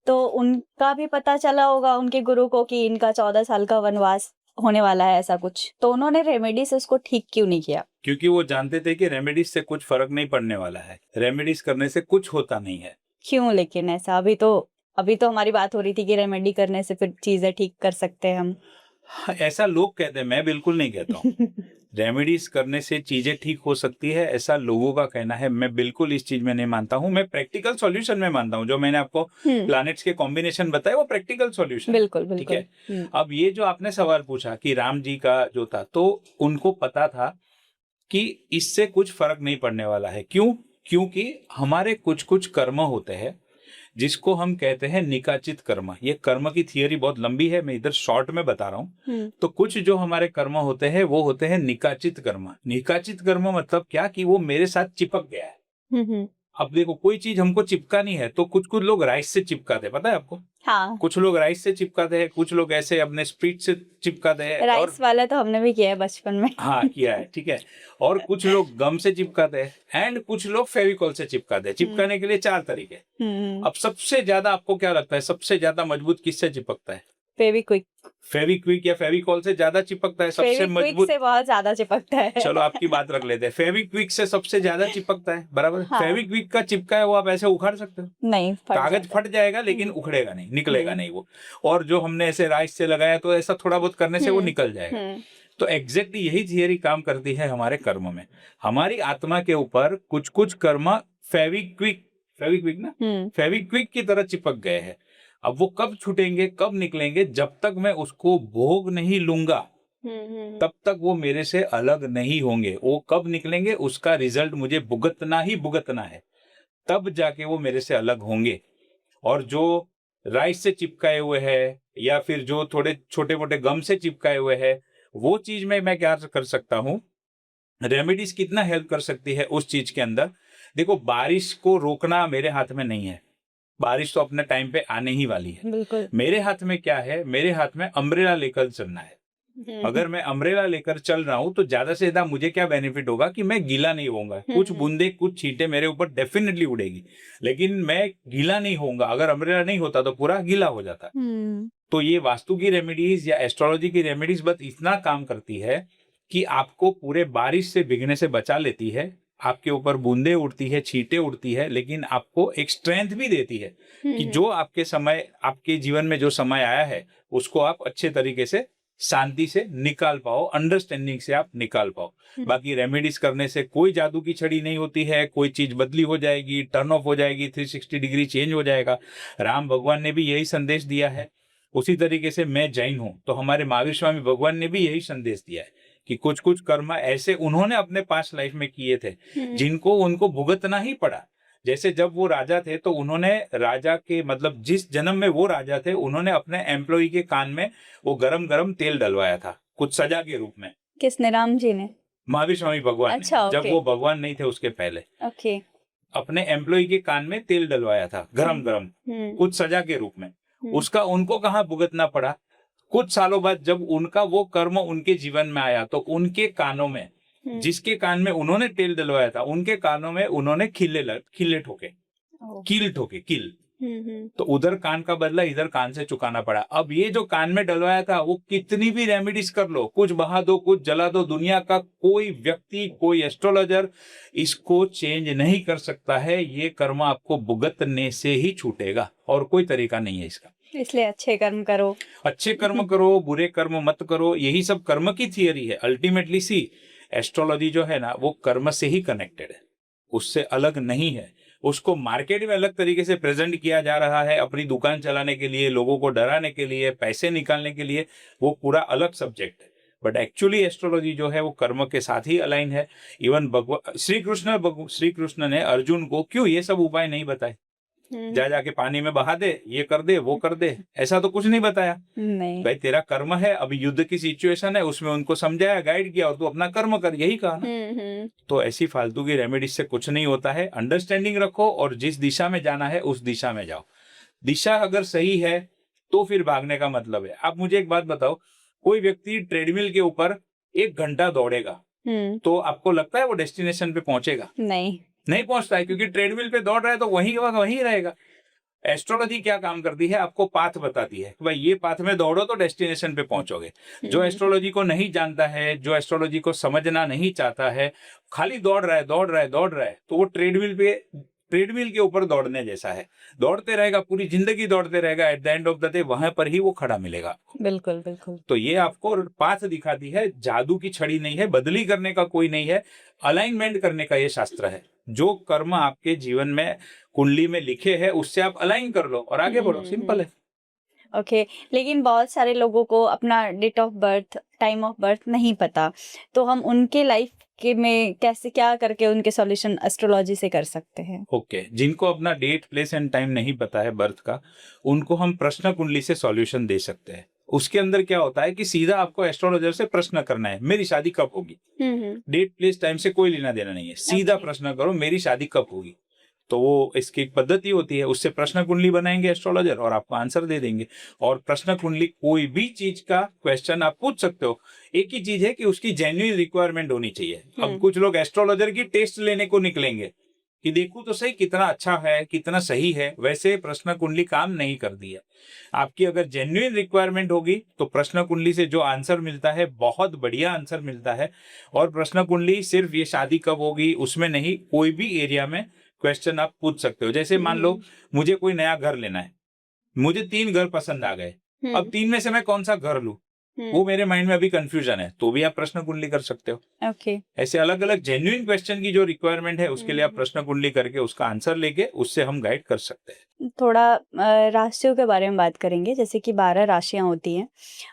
तो उनका भी पता चला होगा उनके गुरु को कि इनका 14 साल का वनवास होने वाला है ऐसा कुछ, तो उन्होंने रेमेडी से उसको ठीक क्यों नहीं किया? क्योंकि वो जानते थे कि रेमेडीज से कुछ फर्क नहीं पड़ने वाला है, रेमेडीज करने से कुछ होता नहीं है। क्यों लेकिन ऐसा? अभी तो हमारी बात हो रही थी कि रेमेडी करने से फिर चीजें ठीक कर सकते हैं हम। ऐसा लोग कहते हैं, मैं बिल्कुल नहीं कहता हूँ। रेमेडीज करने से चीजें ठीक हो सकती है ऐसा लोगों का कहना है, मैं बिल्कुल इस चीज में नहीं मानता हूँ। मैं प्रैक्टिकल सॉल्यूशन में मानता हूँ। जो मैंने आपको प्लैनेट्स के कॉम्बिनेशन बताए वो प्रैक्टिकल सॉल्यूशन, बिल्कुल ठीक है। बिल्कुल। अब ये जो आपने सवाल पूछा कि राम जी का जो था, तो उनको पता था कि इससे कुछ फर्क नहीं पड़ने वाला है। क्यों? क्योंकि हमारे कुछ कुछ कर्म होते हैं जिसको हम कहते हैं निकाचित कर्म। ये कर्म की थियरी बहुत लंबी है, मैं इधर शॉर्ट में बता रहा हूँ। तो कुछ जो हमारे कर्म होते हैं वो होते हैं निकाचित कर्म। निकाचित कर्म मतलब क्या कि वो मेरे साथ चिपक गया है। अब देखो, कोई चीज हमको चिपकानी है तो कुछ कुछ लोग राइस से चिपकाते हैं, पता है आपको? हाँ। कुछ लोग राइस से चिपकाते हैं, कुछ लोग ऐसे अपने स्प्रिट से चिपकाते हैं। राइस वाला तो हमने भी किया है बचपन में। हाँ, किया है, ठीक है। और कुछ लोग गम से चिपकाते हैं एंड कुछ लोग फेविकॉल से चिपकाते हैं। चिपकाने के लिए 4 तरीके। अब सबसे ज्यादा आपको क्या लगता है, सबसे ज्यादा मजबूत किससे चिपकता है? फेविक्विक। फेविक्विक या फेविकॉल से ज्यादा चिपकता है सबसे मजबूत? से बहुत ज्यादा चिपकता है। चलो आपकी बात रख लेते हैं, फेविक्विक से सबसे ज्यादा चिपकता है, बराबर। हाँ। फेविक्विक का चिपका है वो आप ऐसे उखाड़ सकते हो? नहीं, कागज फट जाएगा लेकिन उखड़ेगा नहीं, निकलेगा नहीं वो। और जो हमने ऐसे राइस से लगाया तो ऐसा थोड़ा बहुत करने से वो निकल जाएगा। तो एग्जैक्टली यही थियरी काम करती है हमारे कर्म में। हमारी आत्मा के ऊपर कुछ कुछ कर्म फेविक्विक की तरह चिपक गए हैं। अब वो कब छूटेंगे, कब निकलेंगे? जब तक मैं उसको भोग नहीं लूंगा तब तक वो मेरे से अलग नहीं होंगे। वो कब निकलेंगे उसका रिजल्ट मुझे भुगतना ही भुगतना है, तब जाके वो मेरे से अलग होंगे। और जो राइस से चिपकाए हुए हैं या फिर जो थोड़े छोटे मोटे गम से चिपकाए हुए हैं, वो चीज में मैं क्या कर सकता हूँ? रेमेडीज कितना हेल्प कर सकती है उस चीज के अंदर? देखो, बारिश को रोकना मेरे हाथ में नहीं है, बारिश तो अपने टाइम पे आने ही वाली है। बिल्कुल। मेरे हाथ में क्या है? मेरे हाथ में अम्ब्रेला लेकर चलना है। अगर मैं अम्ब्रेला लेकर चल रहा हूं तो ज्यादा से ज्यादा मुझे क्या बेनिफिट होगा कि मैं गीला नहीं होऊंगा। कुछ बूंदे कुछ छींटे मेरे ऊपर डेफिनेटली उड़ेगी, लेकिन मैं गीला नहीं होऊंगा। अगर अम्ब्रेला नहीं होता तो पूरा गीला हो जाता। तो ये वास्तु की रेमेडीज या एस्ट्रोलॉजी की रेमेडीज बस इतना काम करती है कि आपको पूरे बारिश से भीगने से बचा लेती है। आपके ऊपर बूंदे उड़ती है, छींटे उड़ती है, लेकिन आपको एक स्ट्रेंथ भी देती है कि जो आपके जीवन में जो समय आया है उसको आप अच्छे तरीके से शांति से निकाल पाओ, अंडरस्टैंडिंग से आप निकाल पाओ। बाकी रेमेडीज करने से कोई जादू की छड़ी नहीं होती है, कोई चीज बदली हो जाएगी, टर्न ऑफ हो जाएगी, 360 डिग्री चेंज हो जाएगा। राम भगवान ने भी यही संदेश दिया है। उसी तरीके से मैं जैन हूं तो हमारे महावीर स्वामी भगवान ने भी यही संदेश दिया है कि कुछ कुछ कर्म ऐसे उन्होंने अपने पास्ट लाइफ में किए थे जिनको उनको भुगतना ही पड़ा। जैसे जब वो राजा थे तो उन्होंने राजा के मतलब जिस जन्म में वो राजा थे उन्होंने अपने एम्प्लॉय के कान में वो गरम गरम तेल डलवाया था कुछ सजा के रूप में। किसने? राम जी ने? महावीर स्वामी भगवान ने, जब वो भगवान नहीं थे उसके पहले अपने एम्प्लॉय के कान में तेल डलवाया था गरम गरम कुछ सजा के रूप में। उसका उनको कहाँ भुगतना पड़ा? कुछ सालों बाद जब उनका वो कर्म उनके जीवन में आया तो उनके कानों में, जिसके कान में उन्होंने तेल डलवाया था, उनके कानों में उन्होंने कील ठोके। तो उधर कान का बदला इधर कान से चुकाना पड़ा। अब ये जो कान में डलवाया था वो कितनी भी रेमेडीज कर लो, कुछ बहा दो, कुछ जला दो, दुनिया का कोई व्यक्ति, कोई एस्ट्रोलॉजर इसको चेंज नहीं कर सकता है। ये कर्म आपको भुगतने से ही छूटेगा और कोई तरीका नहीं है इसका। इसलिए अच्छे कर्म करो, बुरे कर्म मत करो। यही सब कर्म की थियरी है। अल्टीमेटली एस्ट्रोलॉजी जो है ना वो कर्म से ही कनेक्टेड है, उससे अलग नहीं है। उसको मार्केट में अलग तरीके से प्रेजेंट किया जा रहा है अपनी दुकान चलाने के लिए, लोगों को डराने के लिए, पैसे निकालने के लिए, वो पूरा अलग सब्जेक्ट है। बट एक्चुअली एस्ट्रोलॉजी जो है वो कर्म के साथ ही अलाइन है। इवन श्री कृष्ण ने अर्जुन को क्यों ये सब उपाय नहीं बताए? जा जाके पानी में बहा दे, ये कर दे, वो कर दे, ऐसा तो कुछ नहीं बताया। नहीं भाई तेरा कर्म है, अभी युद्ध की सिचुएशन है, उसमें उनको समझाया, गाइड किया और तू अपना कर्म कर, यही कहा ना। तो ऐसी फालतू की रेमेडी से कुछ नहीं होता है। अंडरस्टैंडिंग रखो और जिस दिशा में जाना है उस दिशा में जाओ। दिशा अगर सही है तो फिर भागने का मतलब है। आप मुझे एक बात बताओ, कोई व्यक्ति ट्रेडमिल के ऊपर 1 घंटा दौड़ेगा तो आपको लगता है वो डेस्टिनेशन पे पहुंचेगा? नहीं पहुंचता है, क्योंकि ट्रेडमिल पे दौड़ रहा है तो वहीं रहेगा। एस्ट्रोलॉजी क्या काम करती है, आपको पाथ बताती है कि भाई ये पाथ में दौड़ो तो डेस्टिनेशन पे पहुंचोगे। जो एस्ट्रोलॉजी को नहीं जानता है, जो एस्ट्रोलॉजी को समझना नहीं चाहता है, खाली दौड़ रहा है, तो वो ट्रेडमिल के ऊपर दौड़ने जैसा है। दौड़ते रहेगा, पूरी जिंदगी दौड़ते रहेगा, at the end of the day वहां पर ही वो खड़ा मिलेगा आपको। बिल्कुल बिल्कुल। तो ये आपको पाथ दिखाती है, जादू की छड़ी नहीं है, बदली करने का कोई नहीं है, अलाइनमेंट करने का ये शास्त्र है। जो कर्म आपके जीवन में कुंडली में लिखे हैं उससे आप अलाइन कर लो और आगे बढ़ो, सिंपल है। ओके लेकिन बहुत सारे लोगों को अपना date of birth, time of birth नहीं पता, तो हम उनके लाइफ के में कैसे क्या करके उनके सॉल्यूशन एस्ट्रोलॉजी से कर सकते हैं? ओके, जिनको अपना डेट, प्लेस एंड टाइम नहीं पता है बर्थ का, उनको हम प्रश्न कुंडली से सॉल्यूशन दे सकते हैं। उसके अंदर क्या होता है कि सीधा आपको एस्ट्रोलॉजर से प्रश्न करना है, मेरी शादी कब होगी। डेट, प्लेस, टाइम से कोई लेना देना नहीं है, सीधा प्रश्न करो, मेरी शादी कब होगी। तो वो इसकी एक पद्धति होती है, उससे प्रश्न कुंडली बनाएंगे एस्ट्रोलॉजर और आपको आंसर दे देंगे। और प्रश्न कुंडली कोई भी चीज का क्वेश्चन आप पूछ सकते हो। एक ही चीज है कि उसकी जेन्युइन रिक्वायरमेंट होनी चाहिए। अब कुछ लोग एस्ट्रोलॉजर की टेस्ट लेने को निकलेंगे कि देखूं तो सही कितना अच्छा है, कितना सही है, वैसे प्रश्न कुंडली काम नहीं करती है। आपकी अगर जेन्युइन रिक्वायरमेंट होगी तो प्रश्न कुंडली से जो आंसर मिलता है बहुत बढ़िया आंसर मिलता है। और प्रश्न कुंडली सिर्फ ये शादी कब होगी उसमें नहीं, कोई भी एरिया में क्वेश्चन आप पूछ सकते हो। जैसे मान लो मुझे कोई नया घर लेना है, मुझे 3 घर पसंद आ गए, अब 3 में से मैं कौन सा घर लूं, वो मेरे माइंड में अभी कंफ्यूजन है, तो भी आप प्रश्न कुंडली कर सकते हो। ऐसे अलग अलग जेन्युइन क्वेश्चन की जो रिक्वायरमेंट है उसके लिए आप प्रश्न कुंडली करके उसका आंसर लेके उससे हम गाइड कर सकते हैं। थोड़ा राशियों के बारे में बात करेंगे। जैसे कि 12 राशियां होती हैं,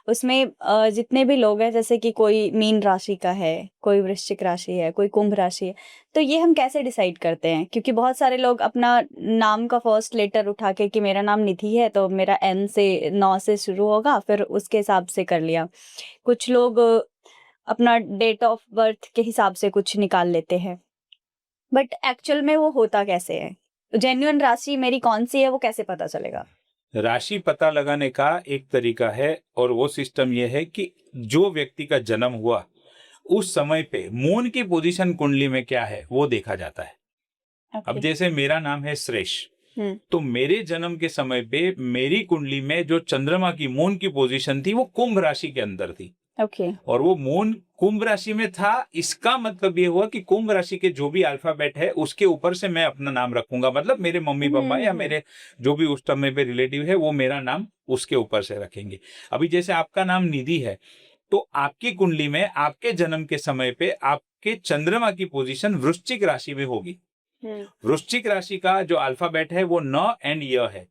उसमें जितने भी लोग हैं, जैसे कि कोई मीन राशि का है, कोई वृश्चिक राशि है, कोई कुंभ राशि है, तो ये हम कैसे डिसाइड करते हैं? क्योंकि बहुत सारे लोग अपना नाम का फर्स्ट लेटर उठा के कि मेरा नाम निधि है तो मेरा N से 9 से शुरू होगा, फिर उसके हिसाब से कर लिया। कुछ लोग अपना डेट ऑफ बर्थ के हिसाब से कुछ निकाल लेते हैं, बट एक्चुअल में वो होता कैसे है? जेन्युइन राशि मेरी कौन सी है वो कैसे पता चलेगा? राशि पता लगाने का एक तरीका है और वो सिस्टम ये है कि जो व्यक्ति का जन्म हुआ उस समय पे मून की पोजीशन कुंडली में क्या है वो देखा जाता है। अब जैसे मेरा नाम है श्रेष, तो मेरे जन्म के समय पे मेरी कुंडली में जो चंद्रमा की मून की पोजीशन थी वो कुंभ राशि के अंदर थी। और वो मून कुंभ राशि में था, इसका मतलब ये हुआ कि कुंभ राशि के जो भी अल्फाबेट है उसके ऊपर से मैं अपना नाम रखूंगा। मतलब मेरे मम्मी पापा या मेरे जो भी उस समय पे रिलेटिव है वो मेरा नाम उसके ऊपर से रखेंगे। अभी जैसे आपका नाम निधि है तो आपकी कुंडली में आपके जन्म के समय पे आपके चंद्रमा की पोजीशन वृश्चिक राशि में होगी। वृश्चिक राशि का जो अल्फाबेट है वो न एंड य है।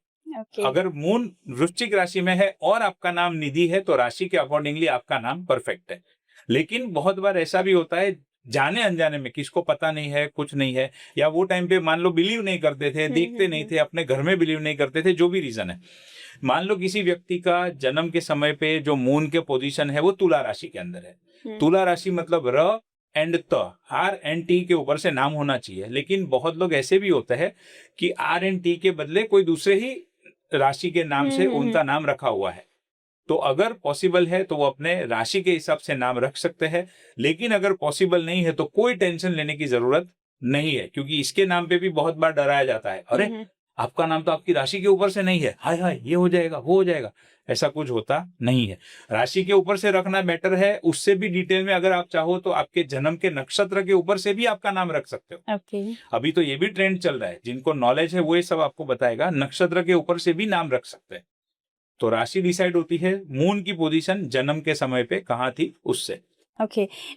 अगर मून वृश्चिक राशि में है और आपका नाम निधि है तो राशि के अकॉर्डिंगली आपका नाम परफेक्ट है। लेकिन बहुत बार ऐसा भी होता है जाने अनजाने में, किसको पता नहीं है, कुछ नहीं है, या वो टाइम पे मान लो बिलीव नहीं करते थे, देखते नहीं थे, अपने घर में बिलीव नहीं करते थे, जो भी रीजन है। मान लो किसी व्यक्ति का जन्म के समय पे जो मून के पोजीशन है वो तुला राशि के अंदर है। तुला राशि मतलब र एंड त, आर एंड टी के ऊपर से नाम होना चाहिए। लेकिन बहुत लोग ऐसे भी होते हैं कि आर एंड टी के बदले कोई दूसरे ही राशि के नाम से उनका नाम रखा हुआ है। तो अगर पॉसिबल है तो वो अपने राशि के हिसाब से नाम रख सकते हैं। लेकिन अगर पॉसिबल नहीं है तो कोई टेंशन लेने की जरूरत नहीं है, क्योंकि इसके नाम पे भी बहुत बार डराया जाता है, अरे आपका नाम तो आपकी राशि के ऊपर से नहीं है, हाय हाय ये हो जाएगा वो हो जाएगा। ऐसा कुछ होता नहीं है। राशि के ऊपर से रखना बेटर है। उससे भी डिटेल में अगर आप चाहो तो आपके जन्म के नक्षत्र के ऊपर से भी आपका नाम रख सकते हो। अभी तो ये भी ट्रेंड चल रहा है, जिनको नॉलेज है वो ये सब आपको बताएगा, नक्षत्र के ऊपर से भी नाम रख सकते हैं। तो राशि डिसाइड होती है मून की पोजीशन जन्म के समय पे कहाँ थी उससे।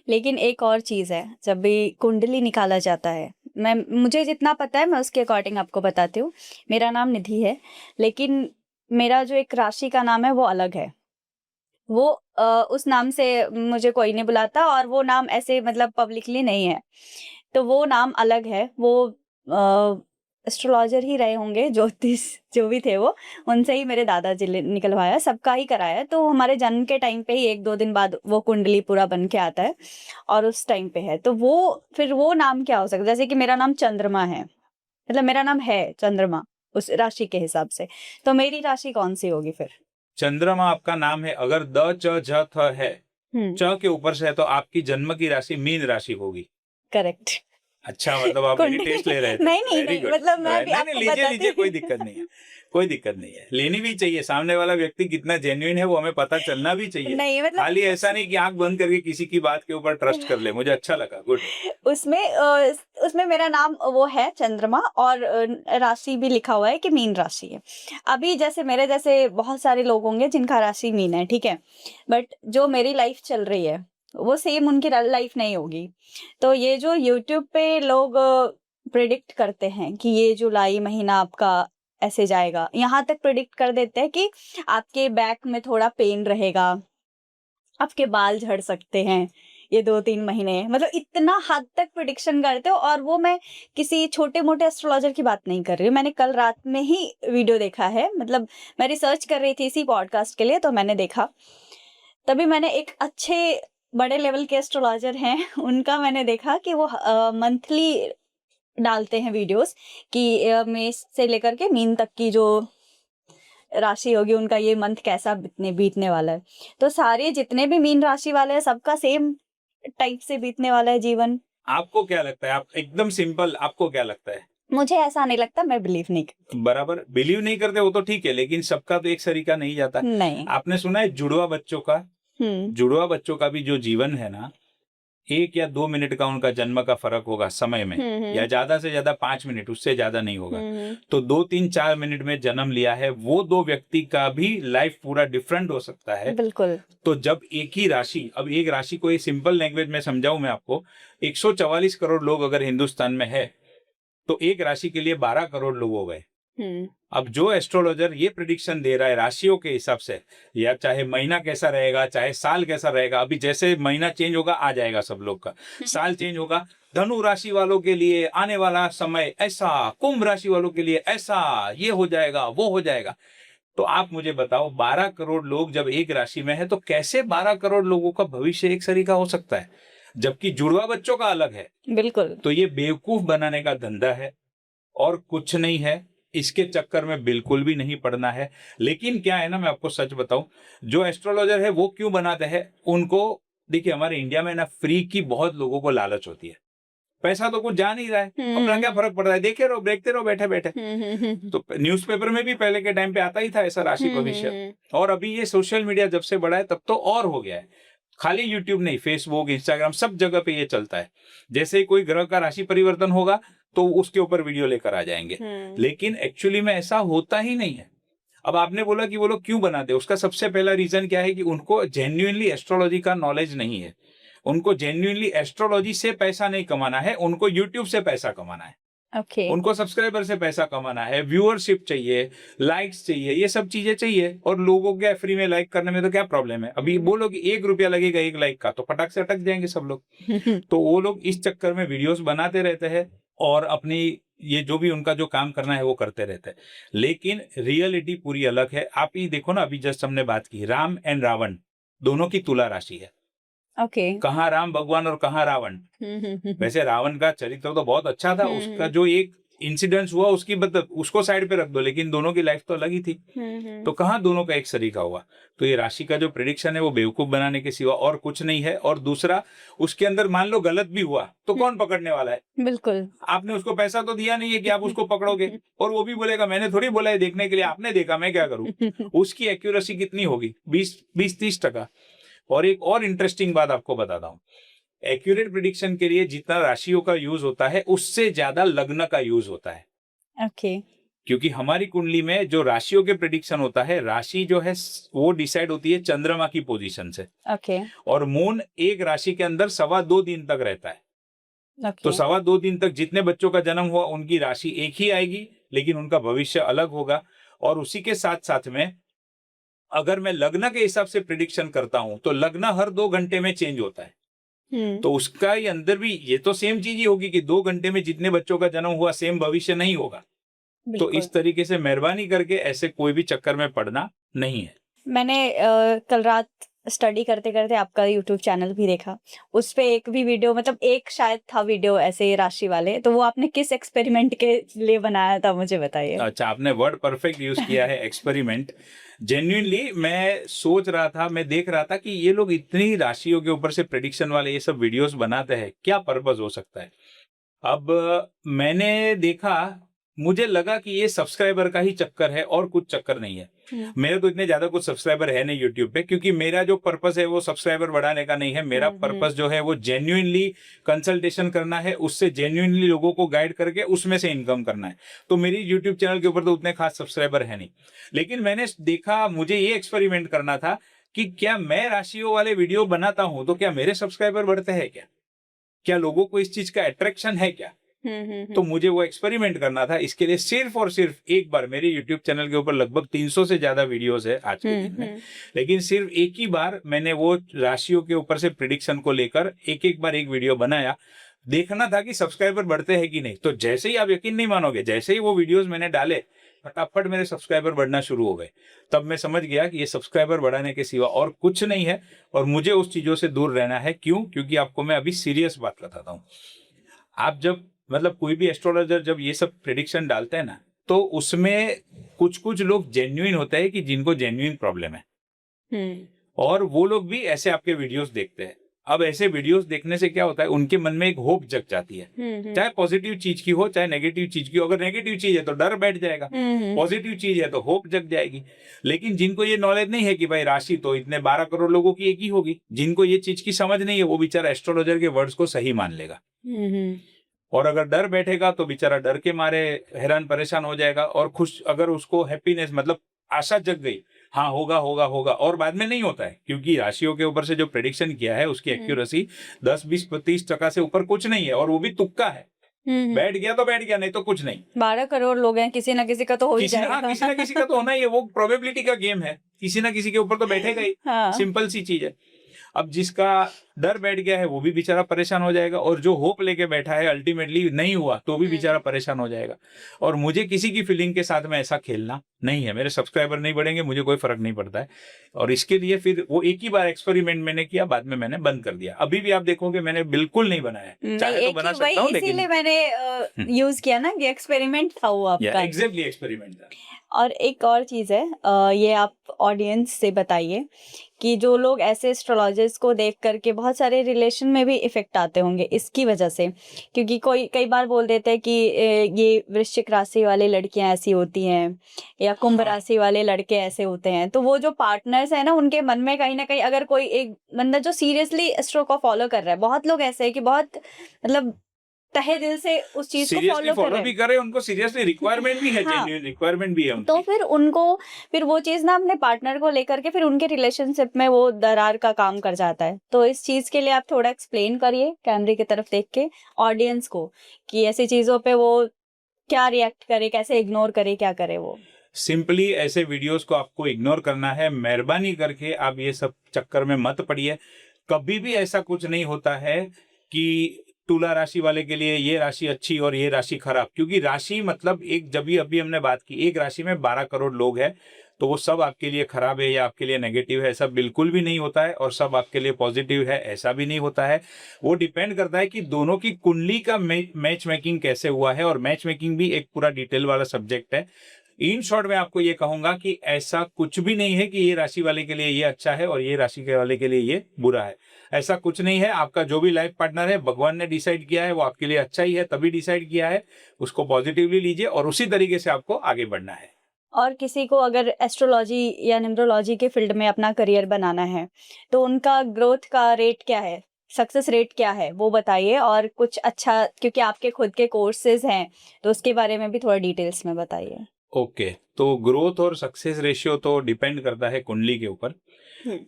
लेकिन एक और चीज है, जब भी कुंडली निकाला जाता है, मुझे जितना पता है मैं उसके अकॉर्डिंग आपको बताती हूँ। मेरा नाम निधि है, लेकिन मेरा जो एक राशि का नाम है वो अलग है। वो उस नाम से मुझे कोई नहीं बुलाता और वो नाम ऐसे मतलब पब्लिकली नहीं है, तो वो नाम अलग है। वो एस्ट्रोलॉजर ही रहे होंगे, ज्योतिष जो भी थे वो, उनसे ही मेरे दादाजी ने निकलवाया, सबका ही कराया। तो हमारे जन्म के टाइम पे ही 1-2 दिन बाद वो कुंडली पूरा बन के आता है और उस टाइम पे है। तो वो फिर वो नाम क्या हो सकता है? जैसे कि मेरा नाम चंद्रमा है, मतलब मेरा नाम है चंद्रमा उस राशि के हिसाब से, तो मेरी राशि कौन सी होगी फिर? चंद्रमा आपका नाम है, अगर द च झ थ है, च के ऊपर से है, तो आपकी जन्म की राशि मीन राशि होगी। करेक्ट। अच्छा, मतलब आप मेरी टेस्ट ले रहे थे। नहीं, मतलब मैं भी आपको लीजिए बताती कोई दिक्कत नहीं है, कोई दिक्कत नहीं है, लेनी भी चाहिए। सामने वाला व्यक्ति कितना जेन्युइन है वो हमें पता चलना भी चाहिए। नहीं, मतलब खाली ऐसा नहीं कि आंख बंद करके किसी की बात के ऊपर ट्रस्ट कर ले। मुझे अच्छा लगा, गुड। उसमें मेरा नाम वो है चंद्रमा, और राशि भी लिखा हुआ है कि मीन राशि है। अभी जैसे मेरे जैसे बहुत सारे लोग होंगे जिनका राशि मीन है, ठीक है, बट जो मेरी लाइफ चल रही है वो सेम उनकी लाइफ नहीं होगी। तो ये जो यूट्यूब पे लोग प्रिडिक्ट करते हैं कि ये जुलाई महीना आपका ऐसे जाएगा, यहाँ तक प्रिडिक्ट कर देते हैं कि आपके बैक में थोड़ा पेन रहेगा, आपके बाल झड़ सकते हैं ये 2-3 महीने, मतलब इतना हद तक प्रिडिक्शन करते हो। और वो मैं किसी छोटे-मोटे एस्ट्रोलॉजर की बात नहीं कर रही हूँ। मैंने कल रात में ही वीडियो देखा है, मतलब मैं रिसर्च कर रही थी इसी पॉडकास्ट के लिए, तो मैंने देखा। तभी मैंने एक अच्छे बड़े लेवल के एस्ट्रोलॉजर हैं, उनका मैंने देखा कि वो मंथली डालते हैं वीडियोस कि मेष से लेकर के मीन तक की जो राशि होगी उनका ये मंथ कैसा बीतने वाला है। तो सारे जितने भी मीन राशि वाले हैं सबका सेम टाइप से बीतने वाला है जीवन। आपको क्या लगता है? आप एकदम सिंपल, आपको क्या लगता है? मुझे ऐसा नहीं लगता, मैं बिलीव नहीं करती। बराबर, बिलीव नहीं करते वो तो ठीक है, लेकिन सबका तो एक सरीका नहीं जाता। नहीं। आपने सुना है जुड़वा बच्चों का? जुड़वा बच्चों का भी जो जीवन है ना, 1 या 2 मिनट का उनका जन्म का फर्क होगा समय में, या ज्यादा से ज्यादा 5 मिनट, उससे ज्यादा नहीं होगा। तो 2-3-4 मिनट में जन्म लिया है वो दो व्यक्ति का भी लाइफ पूरा डिफरेंट हो सकता है। बिल्कुल। तो जब एक ही राशि, अब एक राशि को सिंपल लैंग्वेज में समझाऊं मैं आपको, 144 करोड़ लोग अगर हिंदुस्तान में है तो एक राशि के लिए 12 करोड़ लोग हो गए। अब जो एस्ट्रोलॉजर ये प्रिडिक्शन दे रहा है राशियों के हिसाब से, या चाहे महीना कैसा रहेगा, चाहे साल कैसा रहेगा, अभी जैसे महीना चेंज होगा आ जाएगा सब लोग का, साल चेंज होगा, धनु राशि वालों के लिए आने वाला समय ऐसा, कुंभ राशि वालों के लिए ऐसा, ये हो जाएगा, वो हो जाएगा। तो आप मुझे बताओ, 12 करोड़ लोग जब एक राशि में है तो कैसे 12 करोड़ लोगों का भविष्य एक सरीका हो सकता है, जबकि जुड़वा बच्चों का अलग है। बिल्कुल। तो ये बेवकूफ बनाने का धंधा है और कुछ नहीं है, इसके चक्कर में बिल्कुल भी नहीं पड़ना है। लेकिन क्या है ना, मैं आपको सच बताऊं, जो एस्ट्रोलॉजर है वो क्यों बनाते हैं उनको, देखिए हमारे इंडिया में ना फ्री की बहुत लोगों को लालच होती है। पैसा तो कुछ जा नहीं रहा है, अपना क्या फर्क पड़ रहा है, देखते रहो बैठे बैठे। तो न्यूज़पेपर में भी पहले के टाइम पे आता ही था ऐसा राशि भविष्य, और अभी ये सोशल मीडिया जब से बढ़ा है तब तो और हो गया है। खाली यूट्यूब नहीं, फेसबुक, इंस्टाग्राम, सब जगह पे ये चलता है। जैसे ही कोई ग्रह का राशि परिवर्तन होगा तो उसके ऊपर वीडियो लेकर आ जाएंगे, लेकिन एक्चुअली में ऐसा होता ही नहीं है। अब आपने बोला कि वो लोग क्यों बनाते हैं, उसका सबसे पहला रीजन क्या है कि उनको जेन्युइनली एस्ट्रोलॉजी का नॉलेज नहीं है। उनको जेन्युइनली एस्ट्रोलॉजी से पैसा नहीं कमाना है, उनको यूट्यूब से पैसा कमाना है। उनको सब्सक्राइबर से पैसा कमाना है, व्यूअरशिप चाहिए, लाइक्स चाहिए, ये सब चीजें चाहिए। और लोगों के फ्री में लाइक करने में तो क्या प्रॉब्लम है? अभी बोलो कि 1 रुपया लगेगा 1 लाइक का, तो फटाक से अटक जाएंगे सब लोग। तो वो लोग इस चक्कर में वीडियोस बनाते रहते हैं और अपनी ये जो भी उनका जो काम करना है वो करते रहते हैं, लेकिन रियलिटी पूरी अलग है। आप ही देखो ना, अभी जस्ट हमने बात की, राम एंड रावण दोनों की तुला राशि है। कहाँ राम भगवान और कहाँ रावण। वैसे रावण का चरित्र तो बहुत अच्छा था, उसका जो एक इंसिडेंस हुआ उसकी मतलब उसको साइड पे रख दो, लेकिन दोनों की लाइफ तो अलग ही थी। तो कहाँ दोनों का एक सरीका हुआ। तो ये राशि का जो प्रेडिक्शन है वो बेवकूफ बनाने के सिवा और कुछ नहीं है। और दूसरा, उसके अंदर मान लो गलत भी हुआ तो कौन पकड़ने वाला है? बिल्कुल, आपने उसको पैसा तो दिया नहीं है कि आप उसको पकड़ोगे, और वो भी बोलेगा मैंने थोड़ी बोला है देखने के लिए, आपने देखा, मैं क्या करूं। उसकी एक्यूरेसी कितनी होगी? 20-30%। और एक और इंटरेस्टिंग बात आपको बताता हूँ, एक्यूरेट प्रिडिक्शन के लिए जितना राशियों का यूज होता है उससे ज्यादा लग्न का यूज होता है। क्योंकि हमारी कुंडली में जो राशियों के प्रिडिक्शन होता है, राशि जो है वो डिसाइड होती है चंद्रमा की पोजीशन से। और मून एक राशि के अंदर 2.25 दिन तक रहता है। तो 2.25 दिन तक जितने बच्चों का जन्म हुआ उनकी राशि एक ही आएगी, लेकिन उनका भविष्य अलग होगा। और उसी के साथ साथ में अगर मैं लग्न के हिसाब से प्रिडिक्शन करता हूं तो लग्न हर 2 घंटे में चेंज होता है। तो उसका ही अंदर भी ये तो सेम चीज ही होगी कि 2 घंटे में जितने बच्चों का जन्म हुआ सेम भविष्य नहीं होगा। तो इस तरीके से मेहरबानी करके ऐसे कोई भी चक्कर में पड़ना नहीं है। मैंने कल रात स्टडी करते करते आपका यूट्यूब चैनल भी देखा, उस पे एक भी वीडियो, मतलब एक शायद था वीडियो ऐसे राशि वाले, तो वो आपने किस एक्सपेरिमेंट के लिए बनाया था मुझे बताइए। अच्छा, आपने वर्ड परफेक्ट यूज किया है, एक्सपेरिमेंट। जेन्युइनली मैं सोच रहा था, मैं देख रहा था कि ये लोग इतनी राशियों के ऊपर से प्रेडिक्शन वाले ये सब वीडियोस बनाते हैं, क्या पर्पस हो सकता है। अब मैंने देखा, मुझे लगा कि ये सब्सक्राइबर का ही चक्कर है और कुछ चक्कर नहीं है। मेरे तो इतने ज्यादा कुछ सब्सक्राइबर है नहीं यूट्यूब पे, क्योंकि मेरा जो पर्पस है वो सब्सक्राइबर बढ़ाने का नहीं है। मेरा पर्पस जो है वो जेन्युइनली कंसल्टेशन करना है, उससे जेन्युइनली लोगों को गाइड करके उसमें से इनकम करना है। तो मेरी यूट्यूब चैनल के ऊपर तो उतने खास सब्सक्राइबर है नहीं, लेकिन मैंने देखा, मुझे ये एक्सपेरिमेंट करना था कि क्या मैं राशियों वाले वीडियो बनाता हूं तो क्या मेरे सब्सक्राइबर बढ़ते हैं, क्या लोगों को इस चीज का अट्रैक्शन है क्या। तो मुझे वो एक्सपेरिमेंट करना था। इसके लिए सिर्फ और सिर्फ एक बार, मेरे YouTube चैनल के ऊपर लगभग 300 से ज्यादा वीडियोस है आज के दिन में, लेकिन सिर्फ एक ही बार मैंने वो राशियों के ऊपर से प्रिडिक्शन को लेकर एक बार एक वीडियो बनाया। देखना था कि सब्सक्राइबर बढ़ते हैं कि नहीं। तो जैसे ही, आप यकीन नहीं मानोगे, जैसे ही वो वीडियोस मैंने डाले, फटाफट मेरे सब्सक्राइबर बढ़ना शुरू हो गए। तब मैं समझ गया कि ये सब्सक्राइबर बढ़ाने के सिवा और कुछ नहीं है, और मुझे उस चीजों से दूर रहना है। क्यों? क्योंकि आपको मैं अभी सीरियस बात बताता हूँ। आप जब, मतलब कोई भी एस्ट्रोलॉजर जब ये सब प्रेडिक्शन डालते हैं ना, तो उसमें कुछ कुछ लोग जेन्युइन होते हैं कि जिनको जेन्युइन प्रॉब्लम है, और वो लोग भी ऐसे आपके वीडियोस देखते हैं। अब ऐसे वीडियोस देखने से क्या होता है, उनके मन में एक होप जग जाती है, चाहे पॉजिटिव चीज की हो चाहे नेगेटिव चीज की हो। अगर नेगेटिव चीज है तो डर बैठ जाएगा, पॉजिटिव चीज है तो होप जग जाएगी। लेकिन जिनको ये नॉलेज नहीं है कि भाई राशि तो इतने 12 करोड़ लोगों की एक ही होगी, जिनको ये चीज की समझ नहीं है, वो बेचारा एस्ट्रोलॉजर के वर्ड्स को सही मान लेगा। और अगर डर बैठेगा तो बेचारा डर के मारे हैरान परेशान हो जाएगा, और खुश, अगर उसको हैप्पीनेस, मतलब आशा जग गई, हाँ होगा होगा होगा, और बाद में नहीं होता है, क्योंकि राशियों के ऊपर से जो प्रेडिक्शन किया है उसकी एक्यूरेसी 10-20-30% से ऊपर कुछ नहीं है, और वो भी तुक्का है। बैठ गया तो बैठ गया, नहीं तो कुछ नहीं। 12 करोड़ लोग हैं, किसी ना किसी का तो हो ही जाएगा। किसी ना किसी का तो होना ही है, वो प्रोबेबिलिटी का गेम है, किसी ना किसी के ऊपर तो बैठेगा ही। सिंपल सी चीज है। अब जिसका डर बैठ गया है वो भी बेचारा परेशान हो जाएगा, और जो होप लेके बैठा है अल्टीमेटली नहीं हुआ तो भी बेचारा परेशान हो जाएगा। और मुझे किसी की फीलिंग के साथ में ऐसा खेलना नहीं है। मेरे सब्सक्राइबर नहीं बढ़ेंगे, मुझे कोई फर्क नहीं पड़ता है। और इसके लिए फिर वो एक ही बार एक्सपेरिमेंट मैंने किया, बाद में मैंने बंद कर दिया। अभी भी आप देखोगे मैंने बिल्कुल नहीं बनाया, चाहे तो बना सकता हूँ, लेकिन इसीलिए मैंने यूज किया ना कि एक्सपेरिमेंट था वो आपका। एग्जैक्टली एक्सपेरिमेंट था। और एक और चीज है, ये आप ऑडियंस से बताइए कि जो लोग ऐसे एस्ट्रोलॉजर्स को देख करके बहुत सारे रिलेशन में भी इफेक्ट आते होंगे इसकी वजह से, क्योंकि कई बार बोल देते हैं कि ये वृश्चिक राशि वाली लड़कियां ऐसी होती हैं या कुंभ राशि वाले लड़के ऐसे होते हैं। तो वो जो पार्टनर्स है ना, उनके मन में कहीं ना कहीं, अगर कोई एक बंदा जो सीरियसली एस्ट्रो को फॉलो कर रहा है, बहुत लोग ऐसे हैं कि बहुत, मतलब तहे दिल से उस चीज को फॉलो भी कर रहे हैं, उनको सीरियसली रिक्वायरमेंट भी है, जेन्युइन रिक्वायरमेंट भी है उनकी। तो फिर वो चीज ना अपने पार्टनर को लेकर के फिर उनके रिलेशनशिप में वो दरार का काम कर जाता है। तो इस चीज के लिए आप थोड़ा एक्सप्लेन करिए कैमरे की तरफ देख के ऑडियंस को कि ऐसी चीजों पे वो क्या रिएक्ट करे, कैसे इग्नोर करे, क्या करे वो। सिंपली ऐसे वीडियोस को आपको इग्नोर करना है। मेहरबानी करके आप ये सब चक्कर में मत पड़िए। कभी भी ऐसा कुछ नहीं होता है कि तुला राशि वाले के लिए ये राशि अच्छी और ये राशि खराब, क्योंकि राशि मतलब एक, जब भी अभी हमने बात की, एक राशि में 12 करोड़ लोग हैं, तो वो सब आपके लिए खराब है या आपके लिए नेगेटिव है, ऐसा बिल्कुल भी नहीं होता है। और सब आपके लिए पॉजिटिव है, ऐसा भी नहीं होता है। वो डिपेंड करता है कि दोनों की कुंडली का मैच मेकिंग कैसे हुआ है, और मैच मेकिंग भी एक पूरा डिटेल वाला सब्जेक्ट है। इन शॉर्ट में आपको ये कहूंगा कि ऐसा कुछ भी नहीं है कि ये राशि वाले के लिए ये अच्छा है और ये राशि के वाले के लिए ये बुरा है। ऐसा कुछ नहीं है। आपका जो भी लाइफ पार्टनर है, भगवान ने डिसाइड किया है, वो आपके लिए अच्छा ही है, तभी डिसाइड किया है। उसको पॉजिटिवली लीजिए और उसी तरीके से आपको आगे बढ़ना है। और किसी को अगर एस्ट्रोलॉजी या न्यूमरोलॉजी के फील्ड में अपना करियर बनाना है तो उनका ग्रोथ का रेट क्या है, सक्सेस रेट क्या है, वो बताइए। और कुछ अच्छा, क्योंकि आपके खुद के कोर्सेज हैं, तो उसके बारे में भी थोड़ा डिटेल्स में बताइए। ओके, तो ग्रोथ और सक्सेस रेशियो तो डिपेंड करता है कुंडली के ऊपर।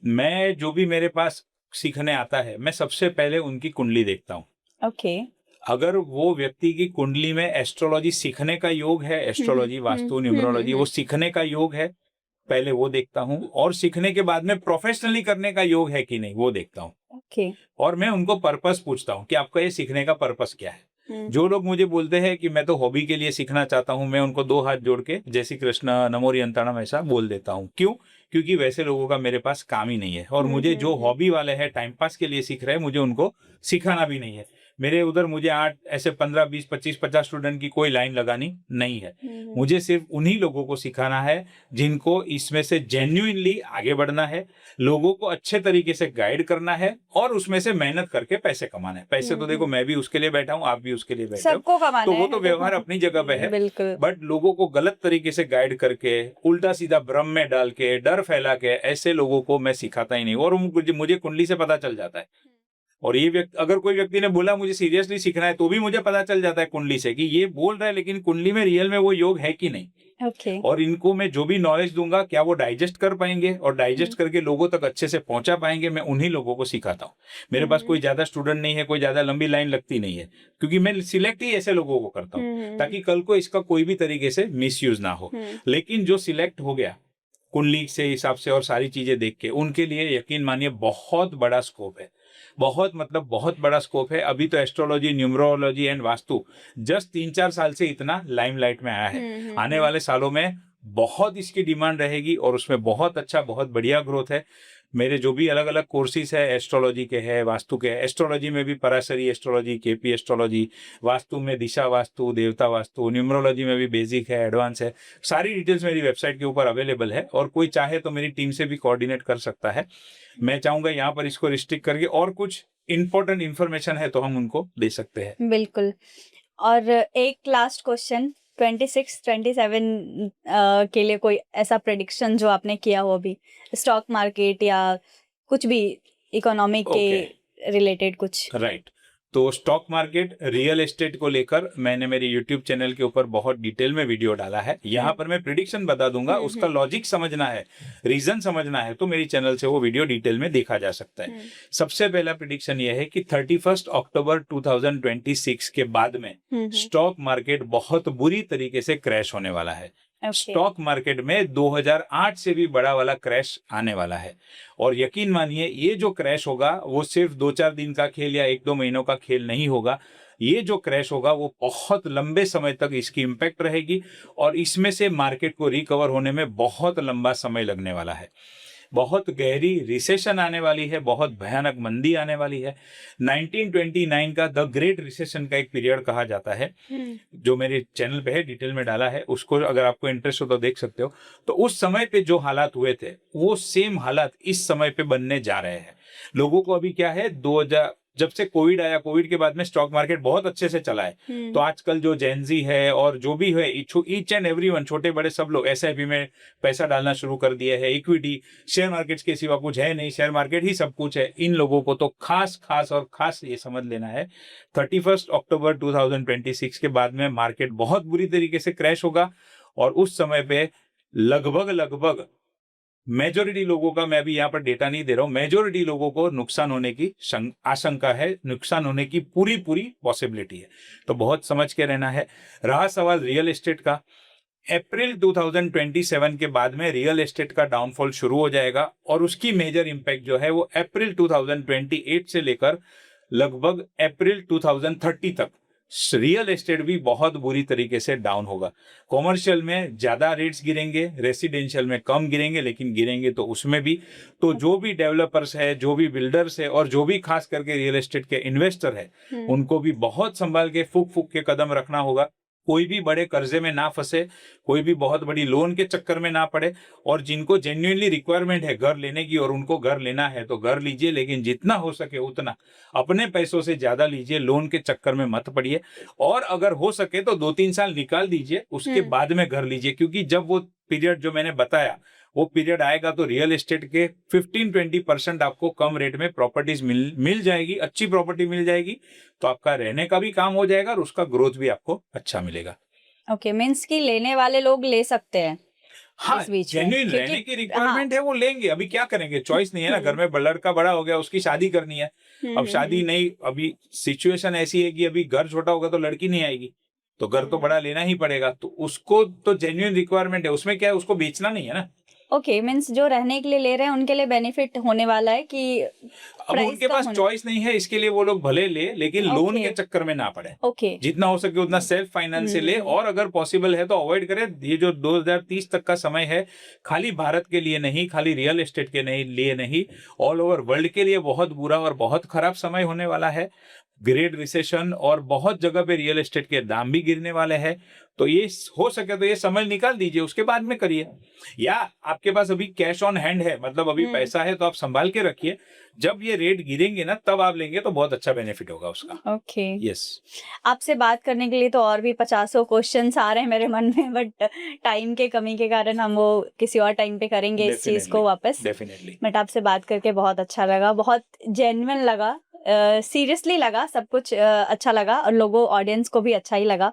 मैं जो भी मेरे पास सीखने आता है, मैं सबसे पहले उनकी कुंडली देखता हूँ। ओके। अगर वो व्यक्ति की कुंडली में एस्ट्रोलॉजी सीखने का योग है, एस्ट्रोलॉजी, वास्तु, न्यूमरोलॉजी, वो सीखने का योग है, पहले वो देखता हूँ। और सीखने के बाद में प्रोफेशनली करने का योग है कि नहीं, वो देखता हूँ। ओके। और मैं उनको पर्पस पूछता हूँ कि आपका ये सीखने का पर्पस क्या है। जो लोग मुझे बोलते हैं कि मैं तो हॉबी के लिए सीखना चाहता हूँ, मैं उनको 2 हाथ जोड़ के जय श्री कृष्ण नमो यंत्रणम ऐसा बोल देता हूँ। क्यों? क्योंकि वैसे लोगों का मेरे पास काम ही नहीं है, और मुझे जो हॉबी वाले हैं, टाइम पास के लिए सीख रहे हैं, मुझे उनको सिखाना भी नहीं है। मेरे उधर मुझे 8 ऐसे 15 20 25 50 स्टूडेंट की कोई लाइन लगानी नहीं है। मुझे सिर्फ उन्हीं लोगों को सिखाना है जिनको इसमें से जेन्युइनली आगे बढ़ना है, लोगों को अच्छे तरीके से गाइड करना है, और उसमें से मेहनत करके पैसे कमाना है। पैसे तो देखो मैं भी उसके लिए बैठा हूँ, आप भी उसके लिए बैठे हो, सबको कमाना तो वो है। तो व्यवहार अपनी जगह पे है। बिल्कुल। बट लोगों को गलत तरीके से गाइड करके, उल्टा सीधा भ्रम में डाल के, डर फैला के, ऐसे लोगों को मैं सिखाता ही नहीं। और मुझे कुंडली से पता चल जाता है। और ये व्यक्ति, अगर कोई व्यक्ति ने बोला मुझे सीरियसली सीखना है, तो भी मुझे पता चल जाता है कुंडली से कि ये बोल रहा है, लेकिन कुंडली में रियल में वो योग है कि नहीं। ओके। और इनको मैं जो भी नॉलेज दूंगा, क्या वो डाइजेस्ट कर पाएंगे, और डाइजेस्ट करके लोगों तक अच्छे से पहुंचा पाएंगे, मैं उन्हीं लोगों को सिखाता हूँ। मेरे पास कोई ज्यादा स्टूडेंट नहीं है, कोई ज्यादा लंबी लाइन लगती नहीं है, क्योंकि मैं सिलेक्ट ही ऐसे लोगों को करता हूँ ताकि कल को इसका कोई भी तरीके से मिसयूज ना हो। लेकिन जो सिलेक्ट हो गया कुंडली से हिसाब से और सारी चीजें देख के, उनके लिए यकीन मानिए बहुत बड़ा स्कोप है। बहुत मतलब बहुत बड़ा स्कोप है। अभी तो astrology, numerology and vastu just 3-4 साल से इतना लाइमलाइट में आया है। आने वाले सालों में बहुत इसकी डिमांड रहेगी, और उसमें बहुत अच्छा, बहुत बढ़िया ग्रोथ है। मेरे जो भी अलग अलग कोर्सेज है, एस्ट्रोलॉजी के है, वास्तु के है। एस्ट्रोलॉजी में भी Parashari astrology, KP astrology, vastu में दिशा वास्तु, देवता वास्तु, न्यूमरोलॉजी में भी बेसिक है, एडवांस है। सारी डिटेल्स मेरी वेबसाइट के ऊपर अवेलेबल है, और कोई चाहे तो मेरी टीम से भी कोऑर्डिनेट कर सकता है। मैं चाहूंगा यहाँ पर इसको रिस्ट्रिक्ट करके, और कुछ इंपॉर्टेंट इन्फॉर्मेशन है तो हम उनको दे सकते हैं। बिल्कुल। और एक लास्ट क्वेश्चन, 26-27 के लिए कोई ऐसा प्रेडिक्शन जो आपने किया हो अभी, स्टॉक मार्केट या कुछ भी इकोनॉमिक के रिलेटेड कुछ? राइट। तो स्टॉक मार्केट, रियल एस्टेट को लेकर मैंने मेरे यूट्यूब चैनल के ऊपर बहुत डिटेल में वीडियो डाला है। यहाँ पर मैं प्रिडिक्शन बता दूंगा, उसका लॉजिक समझना है, रीजन समझना है, तो मेरी चैनल से वो वीडियो डिटेल में देखा जा सकता है। सबसे पहला प्रिडिक्शन ये है कि 31 अक्टूबर 2026 के बाद में स्टॉक मार्केट बहुत बुरी तरीके से क्रैश होने वाला है। स्टॉक मार्केट में 2008 से भी बड़ा वाला क्रैश आने वाला है। और यकीन मानिए, ये जो क्रैश होगा वो सिर्फ 2-4 दिन का खेल या 1-2 महीनों का खेल नहीं होगा। ये जो क्रैश होगा वो बहुत लंबे समय तक इसकी इम्पैक्ट रहेगी, और इसमें से मार्केट को रिकवर होने में बहुत लंबा समय लगने वाला है। बहुत गहरी रिसेशन आने वाली है, बहुत भयानक मंदी आने वाली है। 1929 का द ग्रेट रिसेशन का एक पीरियड कहा जाता है, जो मेरे चैनल पे है, डिटेल में डाला है, उसको अगर आपको इंटरेस्ट हो तो देख सकते हो। तो उस समय पे जो हालात हुए थे, वो सेम हालात इस समय पे बनने जा रहे हैं। लोगों को अभी क्या है, 2000 जब से कोविड आया, कोविड के बाद में स्टॉक मार्केट बहुत अच्छे से चला है। तो आजकल जो जेनजी है और जो भी है, ईच एंड एवरीवन, छोटे बड़े सब लोग एसआईपी में पैसा डालना शुरू कर दिया है। इक्विटी, शेयर मार्केट के सिवा कुछ है नहीं, शेयर मार्केट ही सब कुछ है। इन लोगों को तो खास ये समझ लेना है, 31 अक्टूबर 2026 के बाद में मार्केट बहुत बुरी तरीके से क्रैश होगा, और उस समय पे लगभग मेजोरिटी लोगों का, मैं अभी यहाँ पर डेटा नहीं दे रहा हूँ, मेजोरिटी लोगों को नुकसान होने की आशंका है, नुकसान होने की पूरी पॉसिबिलिटी है। तो बहुत समझ के रहना है। रहा सवाल रियल एस्टेट का, अप्रैल 2027 के बाद में रियल एस्टेट का डाउनफॉल शुरू हो जाएगा, और उसकी मेजर इंपैक्ट जो है वो अप्रैल 2028 से लेकर लगभग अप्रैल 2030 तक रियल एस्टेट भी बहुत बुरी तरीके से डाउन होगा। कॉमर्शियल में ज्यादा रेट्स गिरेंगे, रेसिडेंशियल में कम गिरेंगे, लेकिन गिरेंगे तो उसमें भी। तो जो भी डेवलपर्स है, जो भी बिल्डर्स है, और जो भी खास करके रियल एस्टेट के इन्वेस्टर है, उनको भी बहुत संभाल के फूक के कदम रखना होगा। कोई भी बड़े कर्जे में ना फंसे, कोई भी बहुत बड़ी लोन के चक्कर में ना पड़े, और जिनको जेन्युइनली रिक्वायरमेंट है घर लेने की, और उनको घर लेना है तो घर लीजिए, लेकिन जितना हो सके उतना अपने पैसों से ज्यादा लीजिए, लोन के चक्कर में मत पड़िए। और अगर हो सके तो 2-3 साल निकाल दीजिए, उसके बाद में घर लीजिए, क्योंकि जब वो पीरियड जो मैंने बताया वो पीरियड आएगा तो रियल एस्टेट के 15-20% आपको कम रेट में प्रॉपर्टीज मिल जाएगी, अच्छी प्रॉपर्टी मिल जाएगी, तो आपका रहने का भी काम हो जाएगा, और उसका ग्रोथ भी आपको अच्छा मिलेगा। ओके, मीन्स कि लेने वाले लोग ले सकते हैं। हाँ, जेन्युइन रहने की रिक्वायरमेंट है वो लेंगे। अभी क्या करेंगे, चॉइस नहीं है ना। घर में लड़का बड़ा हो गया, उसकी शादी करनी है, अब शादी नहीं, अभी सिचुएशन ऐसी है कि अभी घर छोटा होगा तो लड़की नहीं आएगी, तो घर तो बड़ा लेना ही पड़ेगा। तो उसको तो जेन्युइन रिक्वायरमेंट है, उसमें क्या है, उसको बेचना नहीं है ना। ओके, मीन्स जो रहने के लिए ले रहे हैं उनके लिए बेनिफिट होने वाला है कि अब उनके पास चॉइस नहीं है, इसके लिए वो लोग भले ले, लेकिन लोन के चक्कर में ना पड़े। ओके, जितना हो सके उतना सेल्फ फाइनेंस से ले, और अगर पॉसिबल है तो अवॉइड करें। ये जो 2030 तक का समय है, खाली भारत के लिए नहीं, खाली रियल एस्टेट के लिए नहीं, ऑल ओवर वर्ल्ड के लिए बहुत बुरा और बहुत खराब समय होने वाला है। ग्रेट रिसेशन और बहुत जगह पे रियल एस्टेट के दाम भी गिरने वाले हैं। तो ये हो सके तो ये समय निकाल दीजिए, उसके बाद में करिए। या आपके पास अभी कैश ऑन हैंड है, मतलब अभी पैसा है, तो आप संभाल के रखिए। जब ये रेट गिरेंगे ना, तब आप लेंगे तो बहुत अच्छा बेनिफिट होगा उसका। Okay, yes. आपसे बात करने के लिए तो और भी 50 क्वेश्चंस आ रहे हैं मेरे मन में, बट टाइम के कमी के कारण हम वो किसी और टाइम पे करेंगे इस चीज को वापस। डेफिनेटली। बट आपसे बात करके बहुत अच्छा लगा, बहुत जेन्युइन लगा, सीरियसली लगा, सब कुछ अच्छा लगा, और लोगों ऑडियंस को भी अच्छा ही लगा।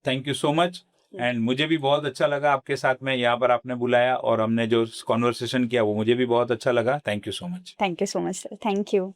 Thank you so much. And मुझे भी बहुत अच्छा लगा आपके साथ में यहाँ पर आपने बुलाया, और हमने जो कॉन्वर्सेशन किया वो मुझे भी बहुत अच्छा लगा। Thank you so much. Thank you so much sir, thank you.